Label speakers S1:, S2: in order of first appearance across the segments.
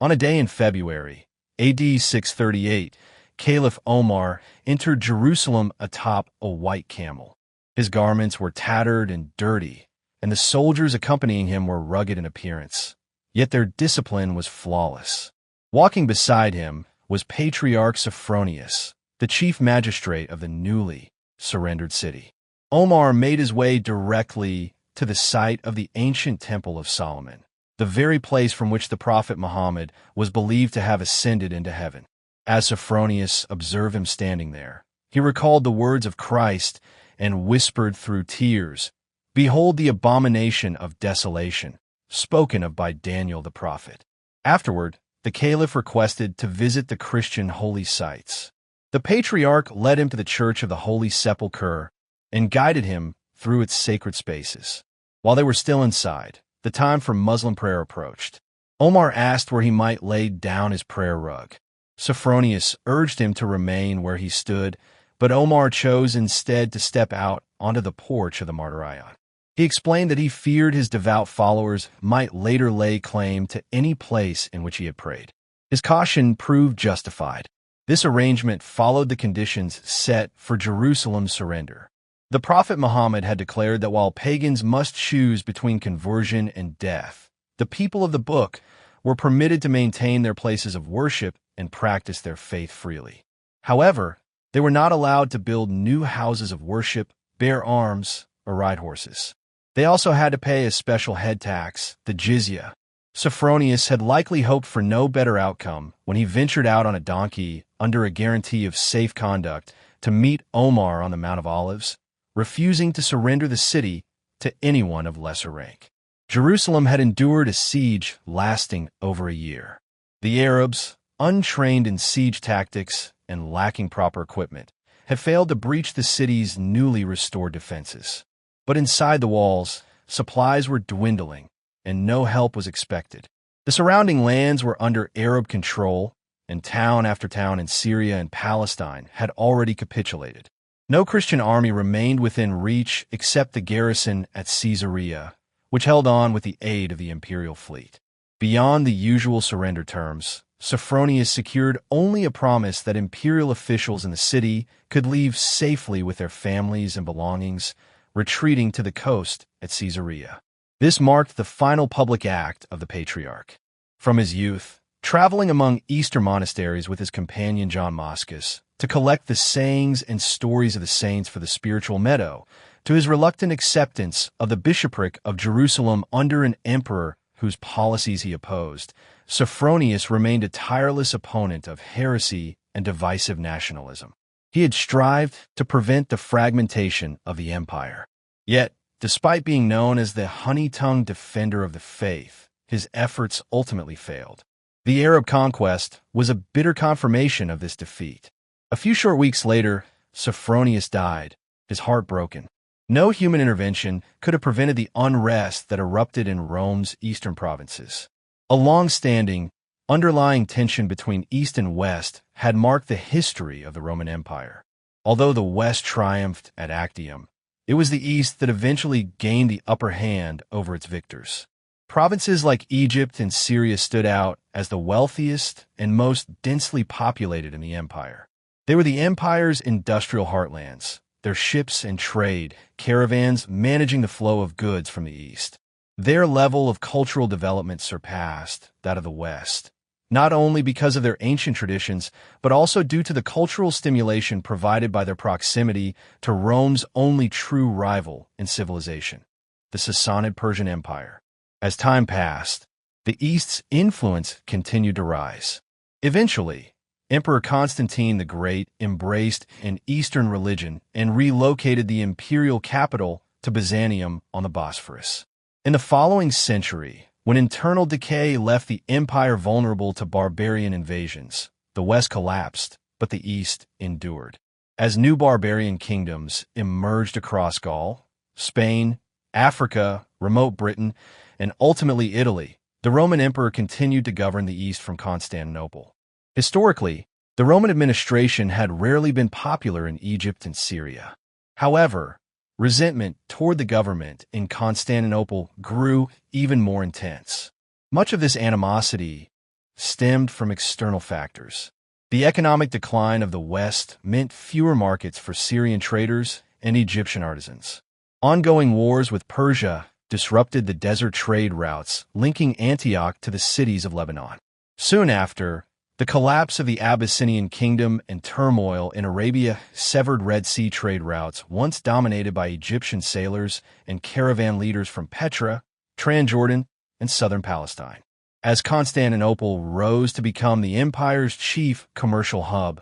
S1: On a day in February, AD 638, Caliph Omar entered Jerusalem atop a white camel. His garments were tattered and dirty, and the soldiers accompanying him were rugged in appearance. Yet their discipline was flawless. Walking beside him was Patriarch Sophronius, the chief magistrate of the newly surrendered city. Omar made his way directly to the site of the ancient Temple of Solomon, the very place from which the Prophet Muhammad was believed to have ascended into heaven. As Sophronius observed him standing there, he recalled the words of Christ and whispered through tears, "Behold the abomination of desolation, spoken of by Daniel the prophet." Afterward, the Caliph requested to visit the Christian holy sites. The Patriarch led him to the Church of the Holy Sepulchre and guided him through its sacred spaces. While they were still inside, the time for Muslim prayer approached. Omar asked where he might lay down his prayer rug. Sophronius urged him to remain where he stood, but Omar chose instead to step out onto the porch of the Martyrion. He explained that he feared his devout followers might later lay claim to any place in which he had prayed. His caution proved justified. This arrangement followed the conditions set for Jerusalem's surrender. The Prophet Muhammad had declared that while pagans must choose between conversion and death, the people of the book were permitted to maintain their places of worship and practice their faith freely. However, they were not allowed to build new houses of worship, bear arms, or ride horses. They also had to pay a special head tax, the jizya. Sophronius had likely hoped for no better outcome when he ventured out on a donkey under a guarantee of safe conduct to meet Omar on the Mount of Olives, refusing to surrender the city to anyone of lesser rank. Jerusalem had endured a siege lasting over a year. The Arabs, untrained in siege tactics and lacking proper equipment, had failed to breach the city's newly restored defenses. But inside the walls, supplies were dwindling, and no help was expected. The surrounding lands were under Arab control, and town after town in Syria and Palestine had already capitulated. No Christian army remained within reach except the garrison at Caesarea, which held on with the aid of the imperial fleet. Beyond the usual surrender terms, Sophronius secured only a promise that imperial officials in the city could leave safely with their families and belongings, retreating to the coast at Caesarea. This marked the final public act of the Patriarch. From his youth, traveling among Eastern monasteries with his companion John Moschus to collect the sayings and stories of the saints for the spiritual meadow, to his reluctant acceptance of the bishopric of Jerusalem under an emperor whose policies he opposed, Sophronius remained a tireless opponent of heresy and divisive nationalism. He had strived to prevent the fragmentation of the empire. Yet, despite being known as the honey-tongued defender of the faith, his efforts ultimately failed. The Arab conquest was a bitter confirmation of this defeat. A few short weeks later, Sophronius died, his heart broken. No human intervention could have prevented the unrest that erupted in Rome's eastern provinces. A long-standing, underlying tension between East and West had marked the history of the Roman Empire. Although the West triumphed at Actium, it was the East that eventually gained the upper hand over its victors. Provinces like Egypt and Syria stood out as the wealthiest and most densely populated in the empire. They were the empire's industrial heartlands, their ships and trade, caravans managing the flow of goods from the East. Their level of cultural development surpassed that of the West, not only because of their ancient traditions, but also due to the cultural stimulation provided by their proximity to Rome's only true rival in civilization, the Sassanid Persian Empire. As time passed, the East's influence continued to rise. Eventually, Emperor Constantine the Great embraced an Eastern religion and relocated the imperial capital to Byzantium on the Bosphorus. In the following century, when internal decay left the empire vulnerable to barbarian invasions, the West collapsed, but the East endured. As new barbarian kingdoms emerged across Gaul, Spain, Africa, remote Britain, and ultimately Italy, the Roman emperor continued to govern the East from Constantinople. Historically, the Roman administration had rarely been popular in Egypt and Syria. However, resentment toward the government in Constantinople grew even more intense. Much of this animosity stemmed from external factors. The economic decline of the West meant fewer markets for Syrian traders and Egyptian artisans. Ongoing wars with Persia disrupted the desert trade routes linking Antioch to the cities of Lebanon. Soon after, the collapse of the Abyssinian kingdom and turmoil in Arabia severed Red Sea trade routes once dominated by Egyptian sailors and caravan leaders from Petra, Transjordan, and southern Palestine. As Constantinople rose to become the empire's chief commercial hub,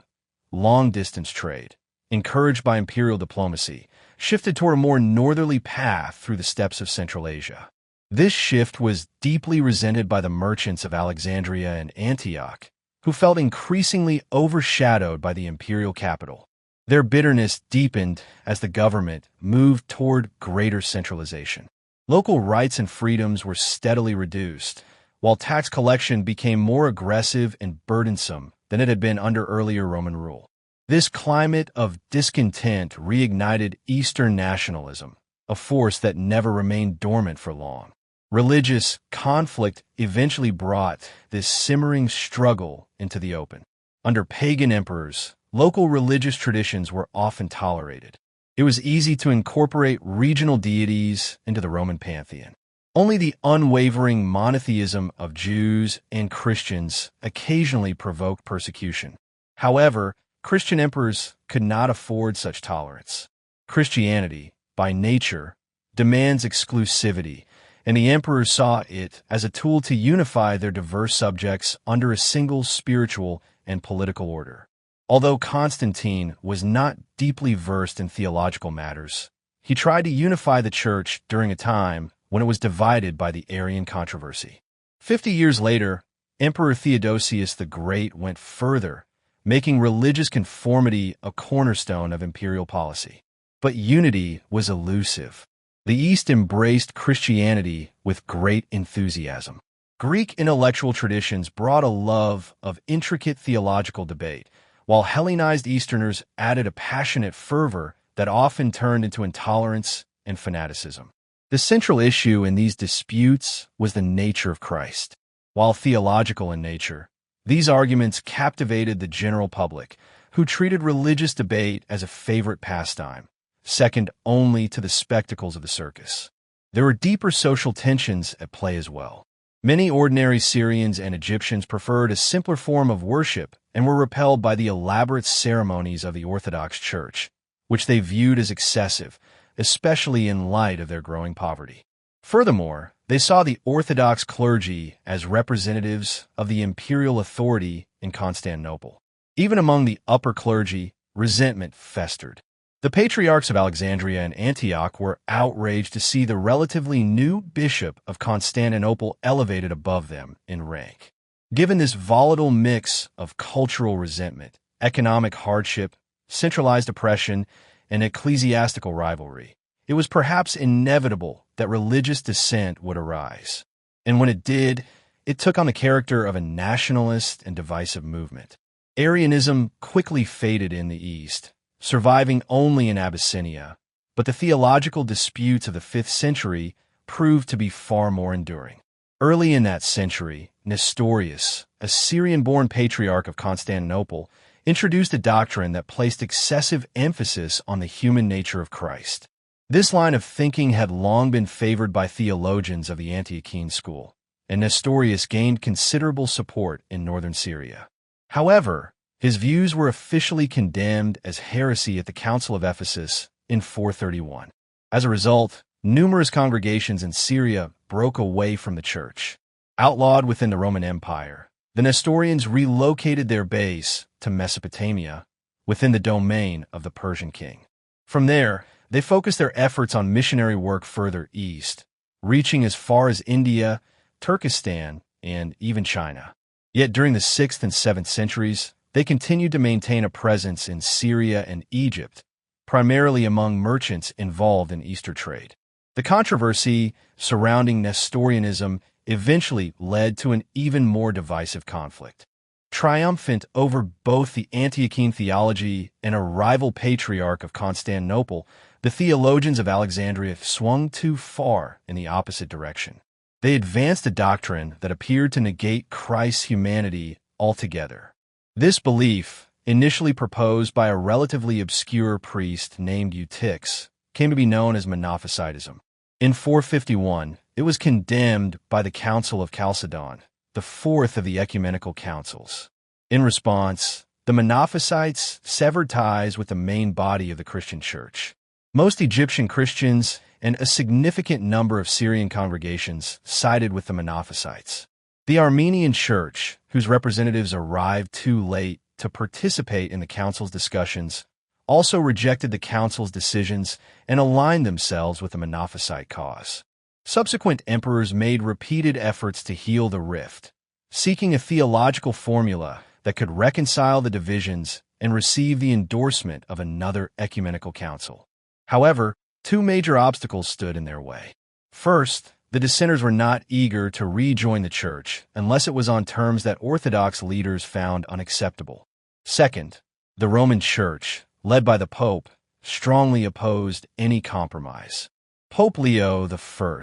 S1: long-distance trade, encouraged by imperial diplomacy, shifted toward a more northerly path through the steppes of Central Asia. This shift was deeply resented by the merchants of Alexandria and Antioch, who felt increasingly overshadowed by the imperial capital. Their bitterness deepened as the government moved toward greater centralization. Local rights and freedoms were steadily reduced, while tax collection became more aggressive and burdensome than it had been under earlier Roman rule. This climate of discontent reignited Eastern nationalism, a force that never remained dormant for long. Religious conflict eventually brought this simmering struggle into the open. Under pagan emperors, local religious traditions were often tolerated. It was easy to incorporate regional deities into the Roman pantheon. Only the unwavering monotheism of Jews and Christians occasionally provoked persecution. However, Christian emperors could not afford such tolerance. Christianity, by nature, demands exclusivity, and the emperors saw it as a tool to unify their diverse subjects under a single spiritual and political order. Although Constantine was not deeply versed in theological matters, he tried to unify the church during a time when it was divided by the Arian controversy. 50 years later, Emperor Theodosius the Great went further, making religious conformity a cornerstone of imperial policy. But unity was elusive. The East embraced Christianity with great enthusiasm. Greek intellectual traditions brought a love of intricate theological debate, while Hellenized Easterners added a passionate fervor that often turned into intolerance and fanaticism. The central issue in these disputes was the nature of Christ. While theological in nature, these arguments captivated the general public, who treated religious debate as a favorite pastime, second only to the spectacles of the circus. There were deeper social tensions at play as well. Many ordinary Syrians and Egyptians preferred a simpler form of worship and were repelled by the elaborate ceremonies of the Orthodox Church, which they viewed as excessive, especially in light of their growing poverty. Furthermore, they saw the Orthodox clergy as representatives of the imperial authority in Constantinople. Even among the upper clergy, resentment festered. The patriarchs of Alexandria and Antioch were outraged to see the relatively new bishop of Constantinople elevated above them in rank. Given this volatile mix of cultural resentment, economic hardship, centralized oppression, and ecclesiastical rivalry, it was perhaps inevitable that religious dissent would arise. And when it did, it took on the character of a nationalist and divisive movement. Arianism quickly faded in the East, surviving only in Abyssinia, but the theological disputes of the 5th century proved to be far more enduring. Early in that century, Nestorius, a Syrian-born patriarch of Constantinople, introduced a doctrine that placed excessive emphasis on the human nature of Christ. This line of thinking had long been favored by theologians of the Antiochene school, and Nestorius gained considerable support in northern Syria. However, his views were officially condemned as heresy at the Council of Ephesus in 431. As a result, numerous congregations in Syria broke away from the church. Outlawed within the Roman Empire, the Nestorians relocated their base to Mesopotamia, within the domain of the Persian king. From there, they focused their efforts on missionary work further east, reaching as far as India, Turkestan, and even China. Yet during the 6th and 7th centuries, they continued to maintain a presence in Syria and Egypt, primarily among merchants involved in Easter trade. The controversy surrounding Nestorianism eventually led to an even more divisive conflict. Triumphant over both the Antiochene theology and a rival patriarch of Constantinople, the theologians of Alexandria swung too far in the opposite direction. They advanced a doctrine that appeared to negate Christ's humanity altogether. This belief, initially proposed by a relatively obscure priest named Eutyches, came to be known as Monophysitism. In 451, it was condemned by the Council of Chalcedon, the fourth of the ecumenical councils. In response, the Monophysites severed ties with the main body of the Christian church. Most Egyptian Christians and a significant number of Syrian congregations sided with the Monophysites. The Armenian Church, whose representatives arrived too late to participate in the council's discussions, also rejected the council's decisions and aligned themselves with the Monophysite cause. Subsequent emperors made repeated efforts to heal the rift, seeking a theological formula that could reconcile the divisions and receive the endorsement of another ecumenical council. However, two major obstacles stood in their way. First, the dissenters were not eager to rejoin the church unless it was on terms that Orthodox leaders found unacceptable. Second, the Roman Church, led by the Pope, strongly opposed any compromise. Pope Leo I,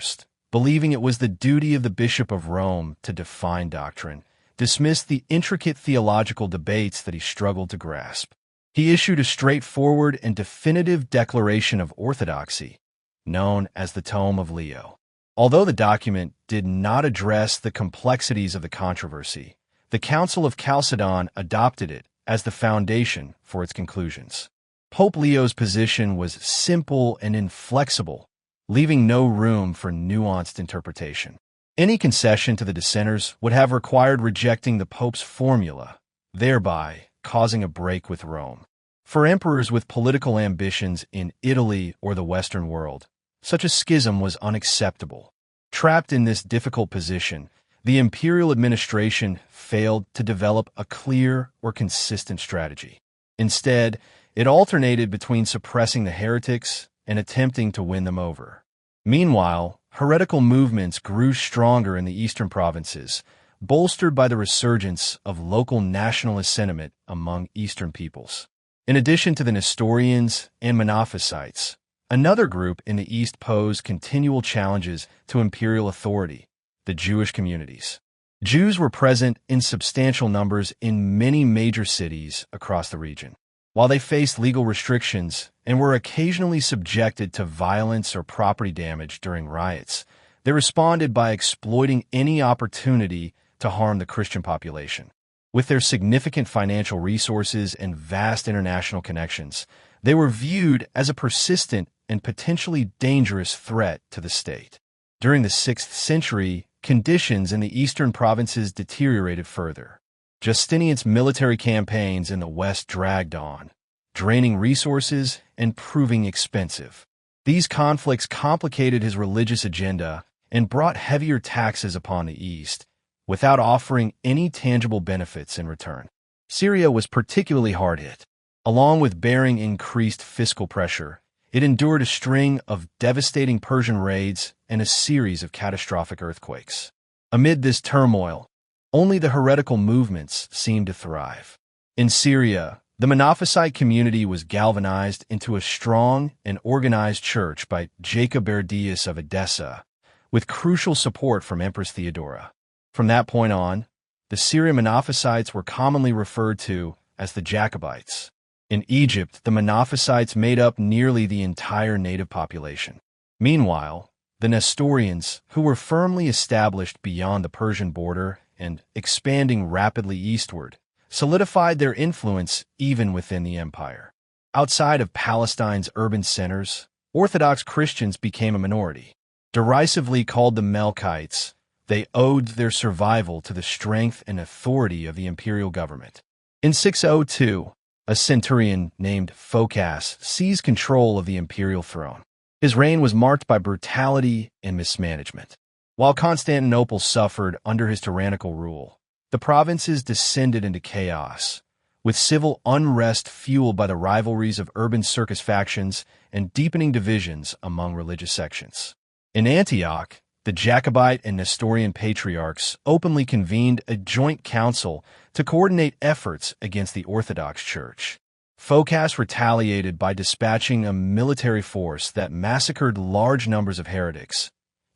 S1: believing it was the duty of the Bishop of Rome to define doctrine, dismissed the intricate theological debates that he struggled to grasp. He issued a straightforward and definitive declaration of orthodoxy, known as the Tome of Leo. Although the document did not address the complexities of the controversy, the Council of Chalcedon adopted it as the foundation for its conclusions. Pope Leo's position was simple and inflexible, leaving no room for nuanced interpretation. Any concession to the dissenters would have required rejecting the Pope's formula, thereby causing a break with Rome. For emperors with political ambitions in Italy or the Western world, such a schism was unacceptable. Trapped in this difficult position, the imperial administration failed to develop a clear or consistent strategy. Instead, it alternated between suppressing the heretics and attempting to win them over. Meanwhile, heretical movements grew stronger in the eastern provinces, bolstered by the resurgence of local nationalist sentiment among Eastern peoples. In addition to the Nestorians and Monophysites, another group in the East posed continual challenges to imperial authority: the Jewish communities. Jews were present in substantial numbers in many major cities across the region. While they faced legal restrictions and were occasionally subjected to violence or property damage during riots, they responded by exploiting any opportunity to harm the Christian population. With their significant financial resources and vast international connections, they were viewed as a persistent and potentially dangerous threat to the state. During the 6th century, conditions in the eastern provinces deteriorated further. Justinian's military campaigns in the west dragged on, draining resources and proving expensive. These conflicts complicated his religious agenda and brought heavier taxes upon the east, without offering any tangible benefits in return. Syria was particularly hard hit. Along with bearing increased fiscal pressure, it endured a string of devastating Persian raids and a series of catastrophic earthquakes. Amid this turmoil, only the heretical movements seemed to thrive. In Syria, the Monophysite community was galvanized into a strong and organized church by Jacob Berdius of Edessa, with crucial support from Empress Theodora. From that point on, the Syrian Monophysites were commonly referred to as the Jacobites. In Egypt, the Monophysites made up nearly the entire native population. Meanwhile, the Nestorians, who were firmly established beyond the Persian border and expanding rapidly eastward, solidified their influence even within the empire. Outside of Palestine's urban centers, Orthodox Christians became a minority. Derisively called the Melkites, they owed their survival to the strength and authority of the imperial government. In 602, a centurion named Phocas seized control of the imperial throne. His reign was marked by brutality and mismanagement. While Constantinople suffered under his tyrannical rule, the provinces descended into chaos, with civil unrest fueled by the rivalries of urban circus factions and deepening divisions among religious sections. In Antioch, the Jacobite and Nestorian patriarchs openly convened a joint council to coordinate efforts against the Orthodox Church. Phocas retaliated by dispatching a military force that massacred large numbers of heretics,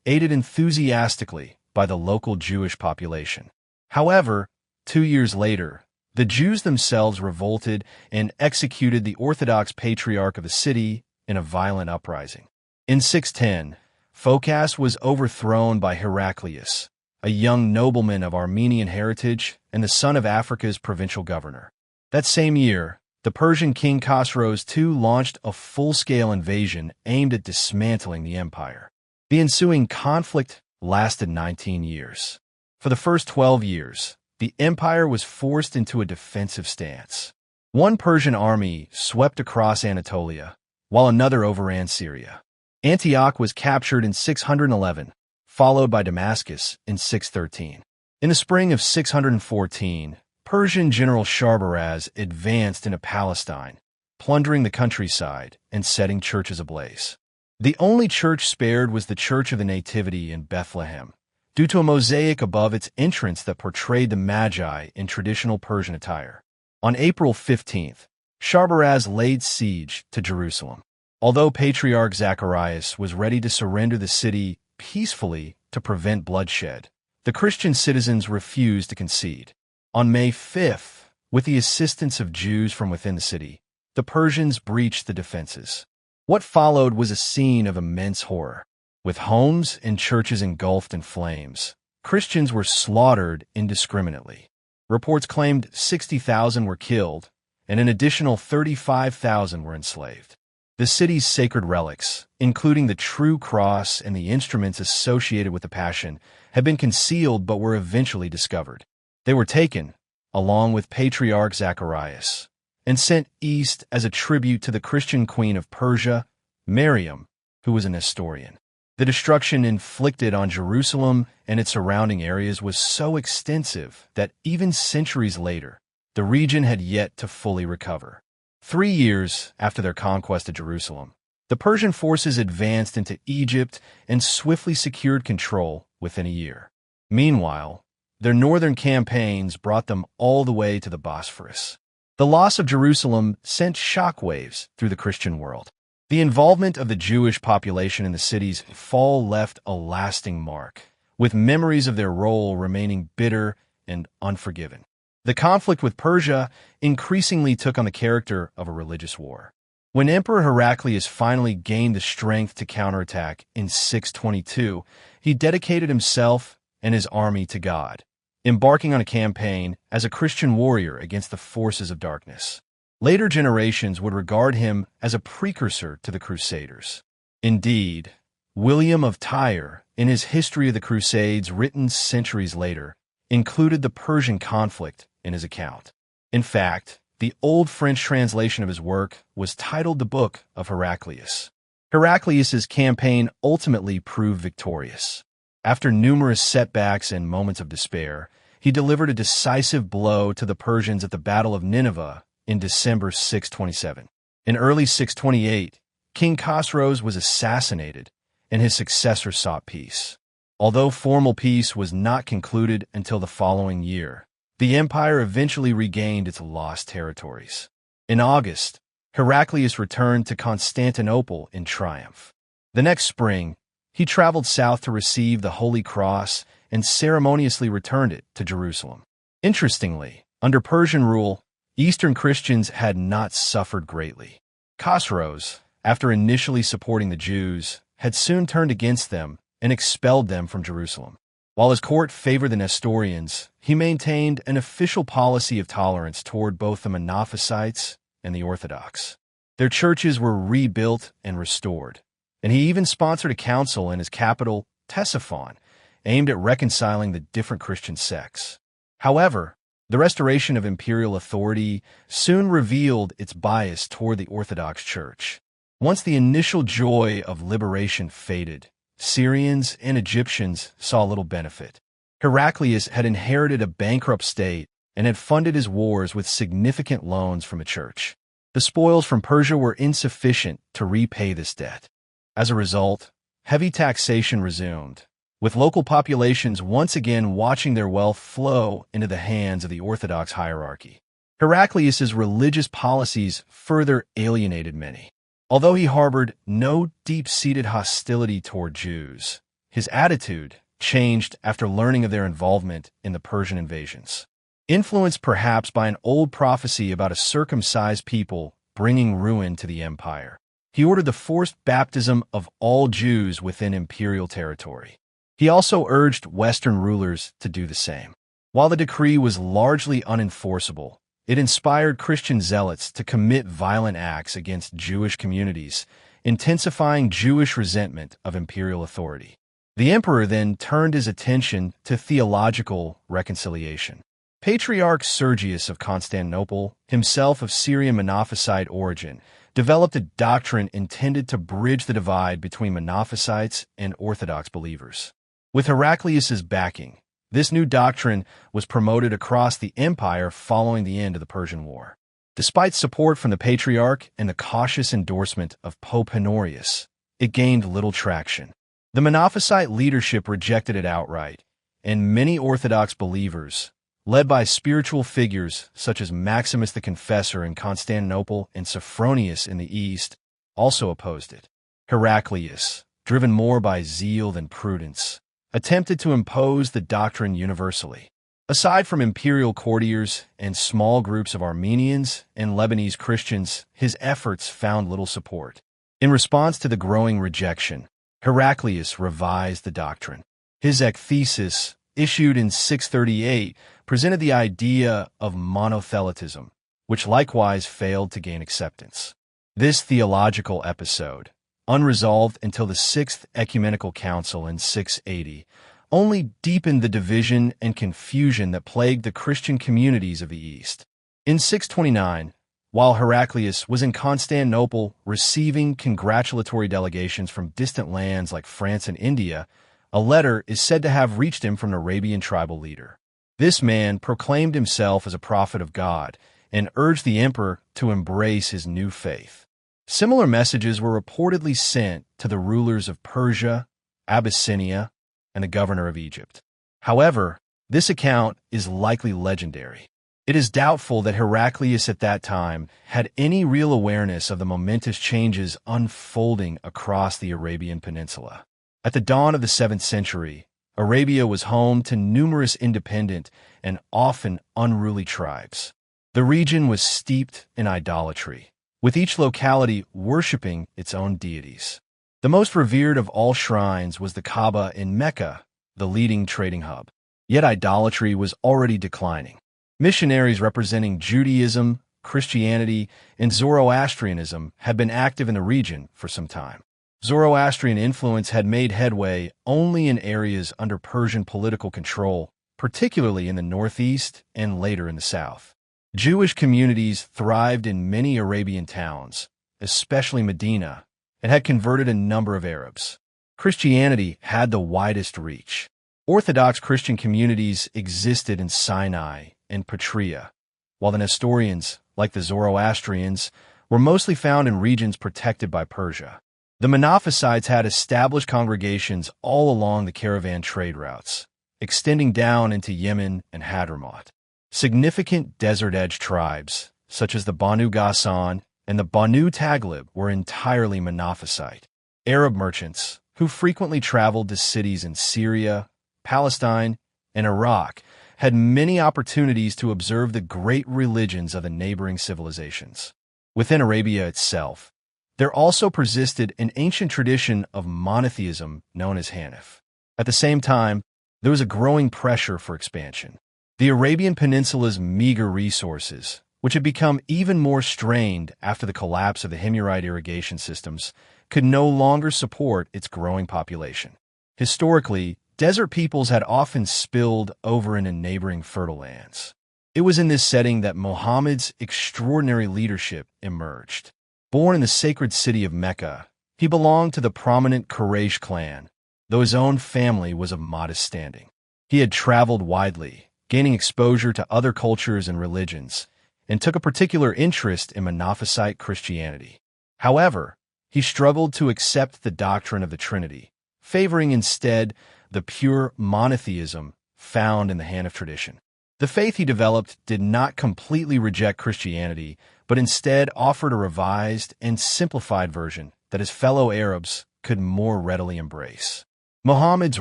S1: aided enthusiastically by the local Jewish population. However, 2 years later, the Jews themselves revolted and executed the Orthodox patriarch of the city in a violent uprising. In 610, Phocas was overthrown by Heraclius, a young nobleman of Armenian heritage and the son of Africa's provincial governor. That same year, the Persian king Khosrows II launched a full-scale invasion aimed at dismantling the empire. The ensuing conflict lasted 19 years. For the first 12 years, the empire was forced into a defensive stance. One Persian army swept across Anatolia, while another overran Syria. Antioch was captured in 611, followed by Damascus in 613. In the spring of 614, Persian general Sharbaraz advanced into Palestine, plundering the countryside and setting churches ablaze. The only church spared was the Church of the Nativity in Bethlehem, due to a mosaic above its entrance that portrayed the Magi in traditional Persian attire. On April 15th, Sharbaraz laid siege to Jerusalem. Although Patriarch Zacharias was ready to surrender the city peacefully to prevent bloodshed, the Christian citizens refused to concede. On May 5th, with the assistance of Jews from within the city, the Persians breached the defenses. What followed was a scene of immense horror. With homes and churches engulfed in flames, Christians were slaughtered indiscriminately. Reports claimed 60,000 were killed, and an additional 35,000 were enslaved. The city's sacred relics, including the true cross and the instruments associated with the Passion, had been concealed but were eventually discovered. They were taken, along with Patriarch Zacharias, and sent east as a tribute to the Christian queen of Persia, Miriam, who was an Nestorian. The destruction inflicted on Jerusalem and its surrounding areas was so extensive that even centuries later, the region had yet to fully recover. 3 years after their conquest of Jerusalem, the Persian forces advanced into Egypt and swiftly secured control within a year. Meanwhile, their northern campaigns brought them all the way to the Bosphorus. The loss of Jerusalem sent shockwaves through the Christian world. The involvement of the Jewish population in the city's fall left a lasting mark, with memories of their role remaining bitter and unforgiven. The conflict with Persia increasingly took on the character of a religious war. When Emperor Heraclius finally gained the strength to counterattack in 622, he dedicated himself and his army to God, embarking on a campaign as a Christian warrior against the forces of darkness. Later generations would regard him as a precursor to the Crusaders. Indeed, William of Tyre, in his History of the Crusades written centuries later, included the Persian conflict in his account. In fact, the old French translation of his work was titled The Book of Heraclius. Heraclius's campaign ultimately proved victorious. After numerous setbacks and moments of despair, he delivered a decisive blow to the Persians at the Battle of Nineveh in December 627. In early 628, King Khosrows was assassinated, and his successor sought peace. Although formal peace was not concluded until the following year, the empire eventually regained its lost territories. In August, Heraclius returned to Constantinople in triumph. The next spring, he traveled south to receive the Holy Cross and ceremoniously returned it to Jerusalem. Interestingly, under Persian rule, Eastern Christians had not suffered greatly. Khosrows, after initially supporting the Jews, had soon turned against them and expelled them from Jerusalem. While his court favored the Nestorians, he maintained an official policy of tolerance toward both the Monophysites and the Orthodox. Their churches were rebuilt and restored, and he even sponsored a council in his capital, Ctesiphon, aimed at reconciling the different Christian sects. However, the restoration of imperial authority soon revealed its bias toward the Orthodox Church. Once the initial joy of liberation faded, Syrians and Egyptians saw little benefit. Heraclius had inherited a bankrupt state and had funded his wars with significant loans from the church. The spoils from Persia were insufficient to repay this debt. As a result, heavy taxation resumed, with local populations once again watching their wealth flow into the hands of the Orthodox hierarchy. Heraclius's religious policies further alienated many. Although he harbored no deep-seated hostility toward Jews, his attitude, changed after learning of their involvement in the Persian invasions. Influenced perhaps by an old prophecy about a circumcised people bringing ruin to the empire, he ordered the forced baptism of all Jews within imperial territory. He also urged Western rulers to do the same. While the decree was largely unenforceable, it inspired Christian zealots to commit violent acts against Jewish communities, intensifying Jewish resentment of imperial authority. The emperor then turned his attention to theological reconciliation. Patriarch Sergius of Constantinople, himself of Syrian Monophysite origin, developed a doctrine intended to bridge the divide between Monophysites and Orthodox believers. With Heraclius's backing, this new doctrine was promoted across the empire following the end of the Persian War. Despite support from the Patriarch and the cautious endorsement of Pope Honorius, it gained little traction. The Monophysite leadership rejected it outright, and many Orthodox believers, led by spiritual figures such as Maximus the Confessor in Constantinople and Sophronius in the East, also opposed it. Heraclius, driven more by zeal than prudence, attempted to impose the doctrine universally. Aside from imperial courtiers and small groups of Armenians and Lebanese Christians, his efforts found little support. In response to the growing rejection, Heraclius revised the doctrine. His ekthesis, issued in 638, presented the idea of monothelitism, which likewise failed to gain acceptance. This theological episode, unresolved until the Sixth Ecumenical Council in 680, only deepened the division and confusion that plagued the Christian communities of the East. In 629, while Heraclius was in Constantinople receiving congratulatory delegations from distant lands like France and India, a letter is said to have reached him from an Arabian tribal leader. This man proclaimed himself as a prophet of God and urged the emperor to embrace his new faith. Similar messages were reportedly sent to the rulers of Persia, Abyssinia, and the governor of Egypt. However, this account is likely legendary. It is doubtful that Heraclius at that time had any real awareness of the momentous changes unfolding across the Arabian Peninsula. At the dawn of the 7th century, Arabia was home to numerous independent and often unruly tribes. The region was steeped in idolatry, with each locality worshipping its own deities. The most revered of all shrines was the Kaaba in Mecca, the leading trading hub. Yet idolatry was already declining. Missionaries representing Judaism, Christianity, and Zoroastrianism had been active in the region for some time. Zoroastrian influence had made headway only in areas under Persian political control, particularly in the northeast and later in the south. Jewish communities thrived in many Arabian towns, especially Medina, and had converted a number of Arabs. Christianity had the widest reach. Orthodox Christian communities existed in Sinai and Patria, while the Nestorians, like the Zoroastrians, were mostly found in regions protected by Persia. The Monophysites had established congregations all along the caravan trade routes, extending down into Yemen and Hadramaut. Significant desert-edge tribes, such as the Banu Ghassan and the Banu Taghlib, were entirely Monophysite. Arab merchants, who frequently traveled to cities in Syria, Palestine, and Iraq, had many opportunities to observe the great religions of the neighboring civilizations. Within Arabia itself, there also persisted an ancient tradition of monotheism known as Hanif. At the same time, there was a growing pressure for expansion. The Arabian Peninsula's meager resources, which had become even more strained after the collapse of the Himyarite irrigation systems, could no longer support its growing population. Historically, desert peoples had often spilled over into neighboring fertile lands. It was in this setting that Muhammad's extraordinary leadership emerged. Born in the sacred city of Mecca, he belonged to the prominent Quraysh clan, though his own family was of modest standing. He had traveled widely, gaining exposure to other cultures and religions, and took a particular interest in Monophysite Christianity. However, he struggled to accept the doctrine of the Trinity, favoring instead the pure monotheism found in the Hanif tradition. The faith he developed did not completely reject Christianity, but instead offered a revised and simplified version that his fellow Arabs could more readily embrace. Muhammad's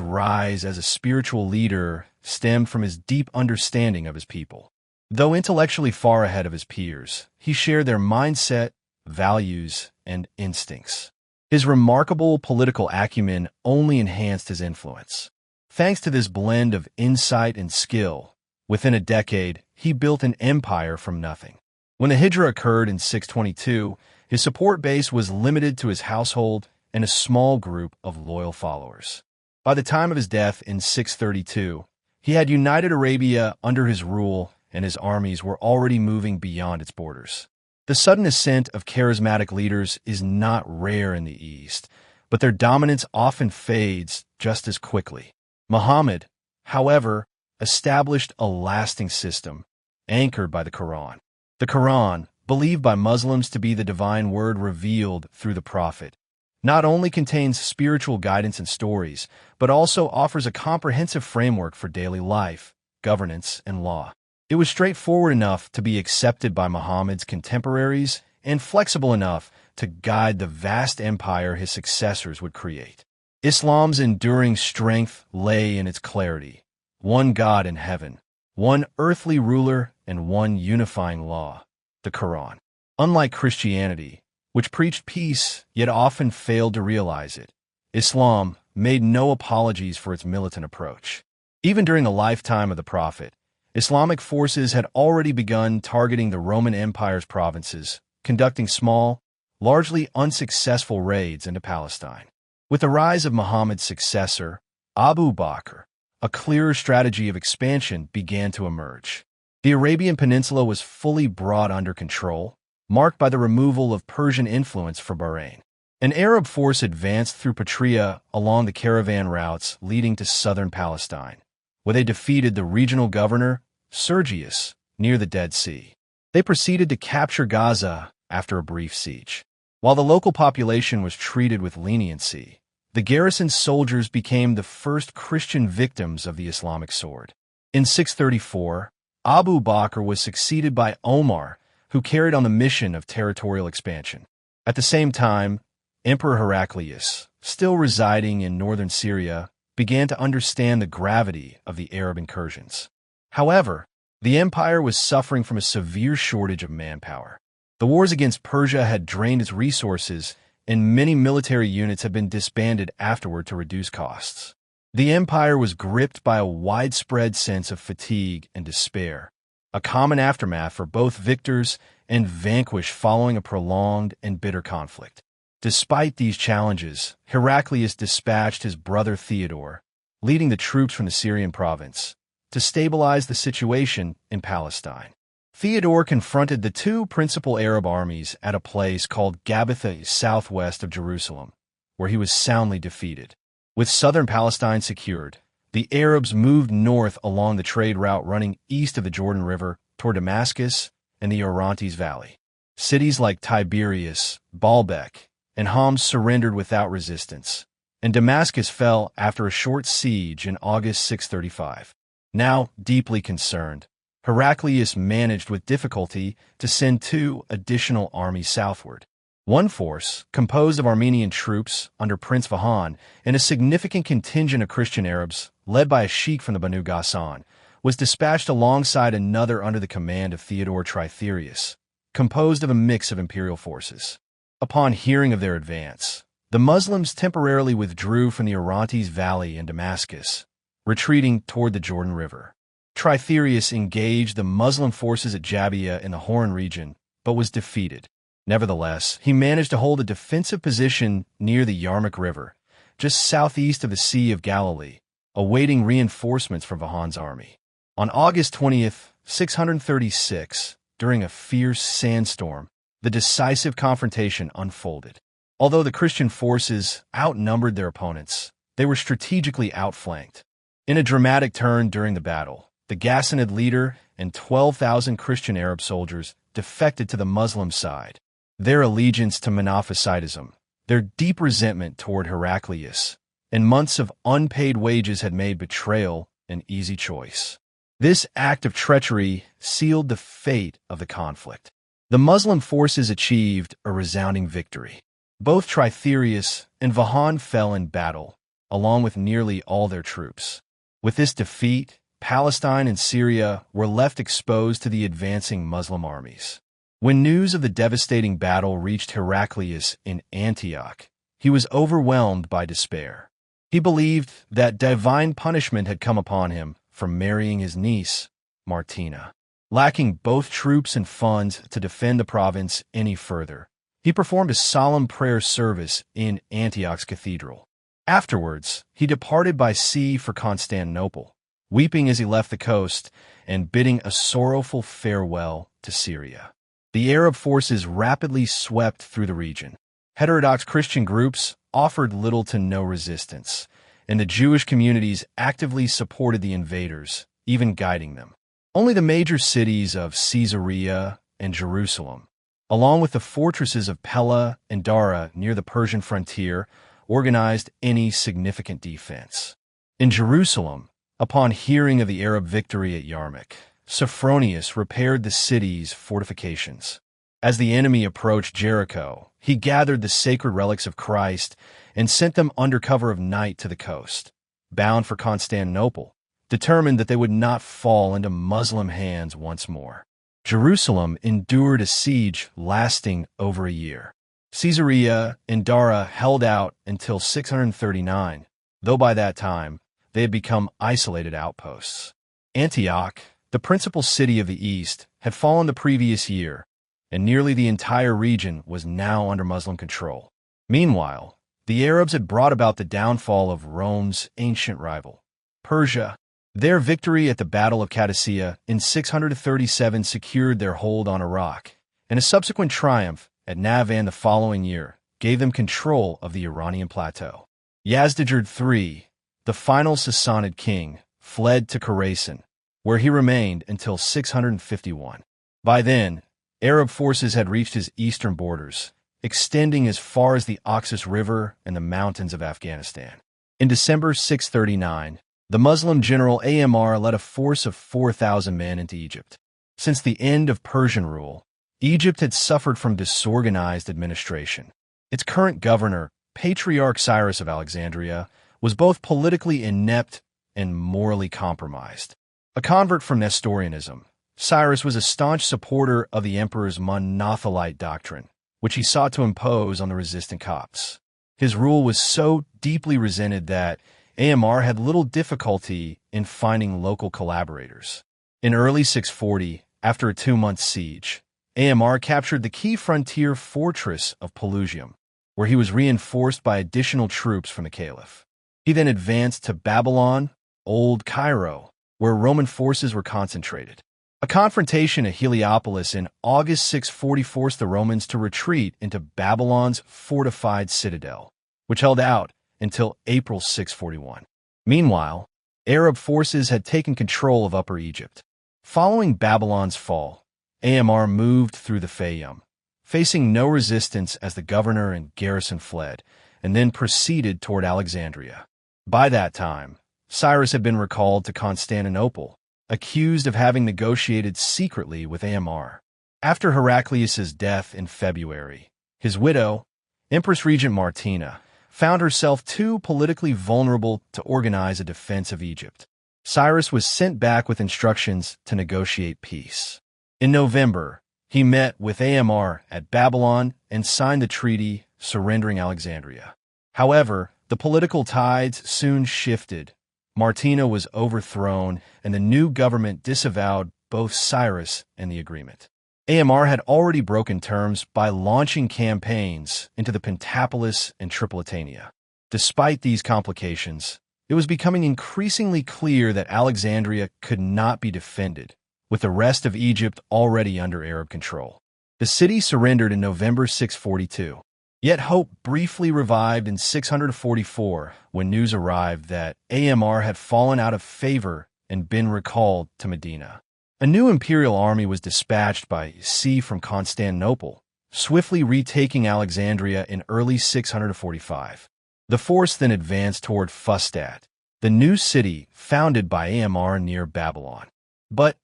S1: rise as a spiritual leader stemmed from his deep understanding of his people. Though intellectually far ahead of his peers, he shared their mindset, values, and instincts. His remarkable political acumen only enhanced his influence. Thanks to this blend of insight and skill, within a decade, he built an empire from nothing. When the Hijra occurred in 622, his support base was limited to his household and a small group of loyal followers. By the time of his death in 632, he had united Arabia under his rule, and his armies were already moving beyond its borders. The sudden ascent of charismatic leaders is not rare in the East, but their dominance often fades just as quickly. Muhammad, however, established a lasting system, anchored by the Quran. The Quran, believed by Muslims to be the divine word revealed through the Prophet, not only contains spiritual guidance and stories, but also offers a comprehensive framework for daily life, governance, and law. It was straightforward enough to be accepted by Muhammad's contemporaries and flexible enough to guide the vast empire his successors would create. Islam's enduring strength lay in its clarity: one God in heaven, one earthly ruler, and one unifying law, the Quran. Unlike Christianity, which preached peace yet often failed to realize it, Islam made no apologies for its militant approach. Even during the lifetime of the Prophet, Islamic forces had already begun targeting the Roman Empire's provinces, conducting small, largely unsuccessful raids into Palestine. With the rise of Muhammad's successor, Abu Bakr, a clearer strategy of expansion began to emerge. The Arabian Peninsula was fully brought under control, marked by the removal of Persian influence from Bahrain. An Arab force advanced through Patria along the caravan routes leading to southern Palestine, where they defeated the regional governor, Sergius, near the Dead Sea. They proceeded to capture Gaza after a brief siege. While the local population was treated with leniency, the garrison's soldiers became the first Christian victims of the Islamic sword. In 634, Abu Bakr was succeeded by Omar, who carried on the mission of territorial expansion. At the same time, Emperor Heraclius, still residing in northern Syria, began to understand the gravity of the Arab incursions. However, the empire was suffering from a severe shortage of manpower. The wars against Persia had drained its resources, and many military units had been disbanded afterward to reduce costs. The empire was gripped by a widespread sense of fatigue and despair, a common aftermath for both victors and vanquished following a prolonged and bitter conflict. Despite these challenges, Heraclius dispatched his brother Theodore, leading the troops from the Syrian province, to stabilize the situation in Palestine. Theodore confronted the two principal Arab armies at a place called Gabbatha, southwest of Jerusalem, where he was soundly defeated. With southern Palestine secured, the Arabs moved north along the trade route running east of the Jordan River toward Damascus and the Orontes Valley. Cities like Tiberias, Baalbek, and Homs surrendered without resistance, and Damascus fell after a short siege in August 635. Now deeply concerned, Heraclius managed with difficulty to send two additional armies southward. One force, composed of Armenian troops under Prince Vahan and a significant contingent of Christian Arabs, led by a sheikh from the Banu Ghassan, was dispatched alongside another under the command of Theodore Tritherius, composed of a mix of imperial forces. Upon hearing of their advance, the Muslims temporarily withdrew from the Orontes Valley and Damascus, retreating toward the Jordan River. Tritherius engaged the Muslim forces at Jabiya in the Horan region, but was defeated. Nevertheless, he managed to hold a defensive position near the Yarmouk River, just southeast of the Sea of Galilee, awaiting reinforcements from Vahan's army. On August 20th, 636, during a fierce sandstorm, the decisive confrontation unfolded. Although the Christian forces outnumbered their opponents, they were strategically outflanked. In a dramatic turn during the battle, the Ghassanid leader and 12,000 Christian Arab soldiers defected to the Muslim side. Their allegiance to Monophysitism, their deep resentment toward Heraclius, and months of unpaid wages had made betrayal an easy choice. This act of treachery sealed the fate of the conflict. The Muslim forces achieved a resounding victory. Both Tritherius and Vahan fell in battle, along with nearly all their troops. With this defeat, Palestine and Syria were left exposed to the advancing Muslim armies. When news of the devastating battle reached Heraclius in Antioch, he was overwhelmed by despair. He believed that divine punishment had come upon him for marrying his niece, Martina. Lacking both troops and funds to defend the province any further, he performed a solemn prayer service in Antioch's cathedral. Afterwards, he departed by sea for Constantinople, weeping as he left the coast and bidding a sorrowful farewell to Syria. The Arab forces rapidly swept through the region. Heterodox Christian groups offered little to no resistance, and the Jewish communities actively supported the invaders, even guiding them. Only the major cities of Caesarea and Jerusalem, along with the fortresses of Pella and Dara near the Persian frontier, organized any significant defense. In Jerusalem, upon hearing of the Arab victory at Yarmouk, Sophronius repaired the city's fortifications. As the enemy approached Jericho, he gathered the sacred relics of Christ and sent them under cover of night to the coast. Bound for Constantinople, determined that they would not fall into Muslim hands once more. Jerusalem endured a siege lasting over a year. Caesarea and Dara held out until 639, though by that time they had become isolated outposts. Antioch, the principal city of the East, had fallen the previous year, and nearly the entire region was now under Muslim control. Meanwhile, the Arabs had brought about the downfall of Rome's ancient rival, Persia. Their victory at the Battle of Qadisiyah in 637 secured their hold on Iraq, and a subsequent triumph at Navan the following year gave them control of the Iranian plateau. Yazdijerd III, the final Sassanid king, fled to Khorasan, where he remained until 651. By then, Arab forces had reached his eastern borders, extending as far as the Oxus River and the mountains of Afghanistan. In December 639, the Muslim general Amr led a force of 4,000 men into Egypt. Since the end of Persian rule, Egypt had suffered from disorganized administration. Its current governor, Patriarch Cyrus of Alexandria, was both politically inept and morally compromised. A convert from Nestorianism, Cyrus was a staunch supporter of the emperor's monothelite doctrine, which he sought to impose on the resistant Copts. His rule was so deeply resented that Amr had little difficulty in finding local collaborators. In early 640, after a 2-month siege, Amr captured the key frontier fortress of Pelusium, where he was reinforced by additional troops from the Caliph. He then advanced to Babylon, Old Cairo, where Roman forces were concentrated. A confrontation at Heliopolis in August 640 forced the Romans to retreat into Babylon's fortified citadel, which held out until April 641. Meanwhile, Arab forces had taken control of Upper Egypt. Following Babylon's fall, Amr moved through the Fayyum, facing no resistance as the governor and garrison fled, and then proceeded toward Alexandria. By that time, Cyrus had been recalled to Constantinople, accused of having negotiated secretly with Amr. After Heraclius's death in February, his widow, Empress Regent Martina, found herself too politically vulnerable to organize a defense of Egypt. Cyrus was sent back with instructions to negotiate peace. In November, he met with Amr at Babylon and signed the treaty surrendering Alexandria. However, the political tides soon shifted. Martina was overthrown, and the new government disavowed both Cyrus and the agreement. Amr had already broken terms by launching campaigns into the Pentapolis and Tripolitania. Despite these complications, it was becoming increasingly clear that Alexandria could not be defended, with the rest of Egypt already under Arab control. The city surrendered in November 642. Yet hope briefly revived in 644 when news arrived that Amr had fallen out of favor and been recalled to Medina. A new imperial army was dispatched by sea from Constantinople, swiftly retaking Alexandria in early 645. The force then advanced toward Fustat, the new city founded by Amr near Babylon. But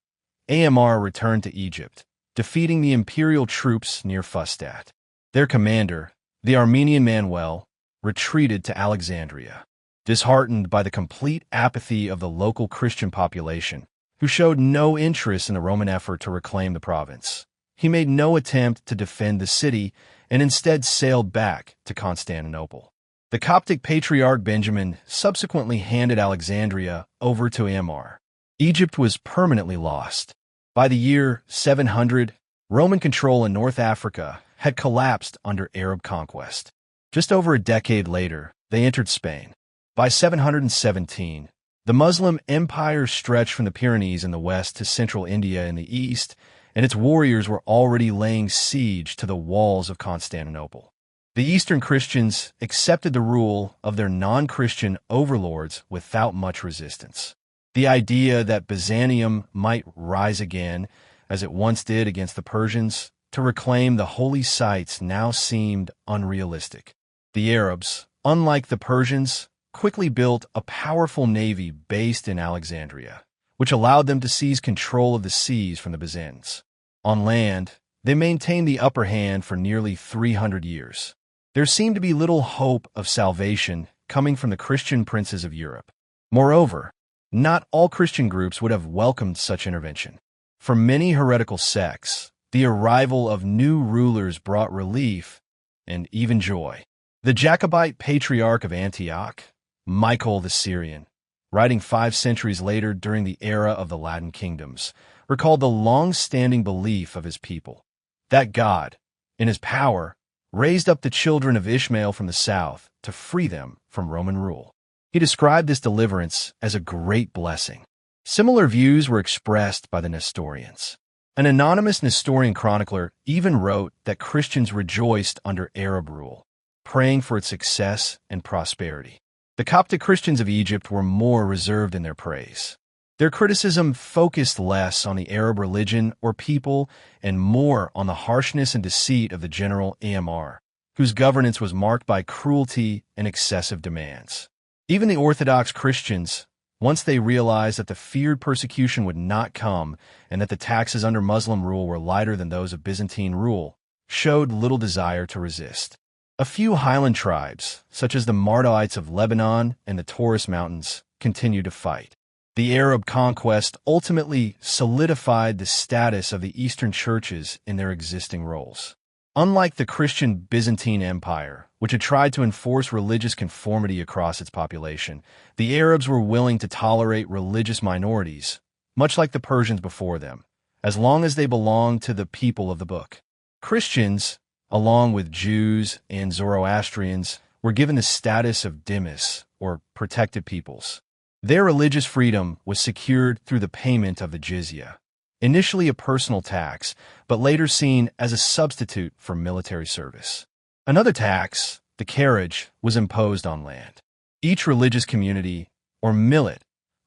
S1: Amr returned to Egypt, defeating the imperial troops near Fustat. Their commander, the Armenian Manuel, retreated to Alexandria. disheartened by the complete apathy of the local Christian population, who showed no interest in the Roman effort to reclaim the province. He made no attempt to defend the city and instead sailed back to Constantinople. The Coptic Patriarch Benjamin subsequently handed Alexandria over to Omar. Egypt was permanently lost. By the year 700, Roman control in North Africa had collapsed under Arab conquest. Just over a decade later, they entered Spain. By 717, the Muslim empire stretched from the Pyrenees in the west to central India in the east, and its warriors were already laying siege to the walls of Constantinople. The Eastern Christians accepted the rule of their non-Christian overlords without much resistance. The idea that Byzantium might rise again, as it once did against the Persians, to reclaim the holy sites now seemed unrealistic. The Arabs, unlike the Persians, quickly built a powerful navy based in Alexandria, which allowed them to seize control of the seas from the Byzantines. On land, they maintained the upper hand for nearly 300 years. There seemed to be little hope of salvation coming from the Christian princes of Europe. Moreover, not all Christian groups would have welcomed such intervention. For many heretical sects, the arrival of new rulers brought relief and even joy. The Jacobite Patriarch of Antioch, Michael the Syrian, writing 5 centuries later during the era of the Latin kingdoms, recalled the long-standing belief of his people that God, in his power, raised up the children of Ishmael from the south to free them from Roman rule. He described this deliverance as a great blessing. Similar views were expressed by the Nestorians. An anonymous Nestorian chronicler even wrote that Christians rejoiced under Arab rule, praying for its success and prosperity. The Coptic Christians of Egypt were more reserved in their praise. Their criticism focused less on the Arab religion or people and more on the harshness and deceit of the general Omar, whose governance was marked by cruelty and excessive demands. Even the Orthodox Christians, once they realized that the feared persecution would not come and that the taxes under Muslim rule were lighter than those of Byzantine rule, showed little desire to resist. A few highland tribes, such as the Mardawites of Lebanon and the Taurus Mountains, continued to fight. The Arab conquest ultimately solidified the status of the Eastern churches in their existing roles. Unlike the Christian Byzantine Empire, which had tried to enforce religious conformity across its population, the Arabs were willing to tolerate religious minorities, much like the Persians before them, as long as they belonged to the people of the book. Christians, along with Jews and Zoroastrians, were given the status of dhimmis, or protected peoples. Their religious freedom was secured through the payment of the jizya, initially a personal tax, but later seen as a substitute for military service. Another tax, the carriage, was imposed on land. Each religious community, or millet,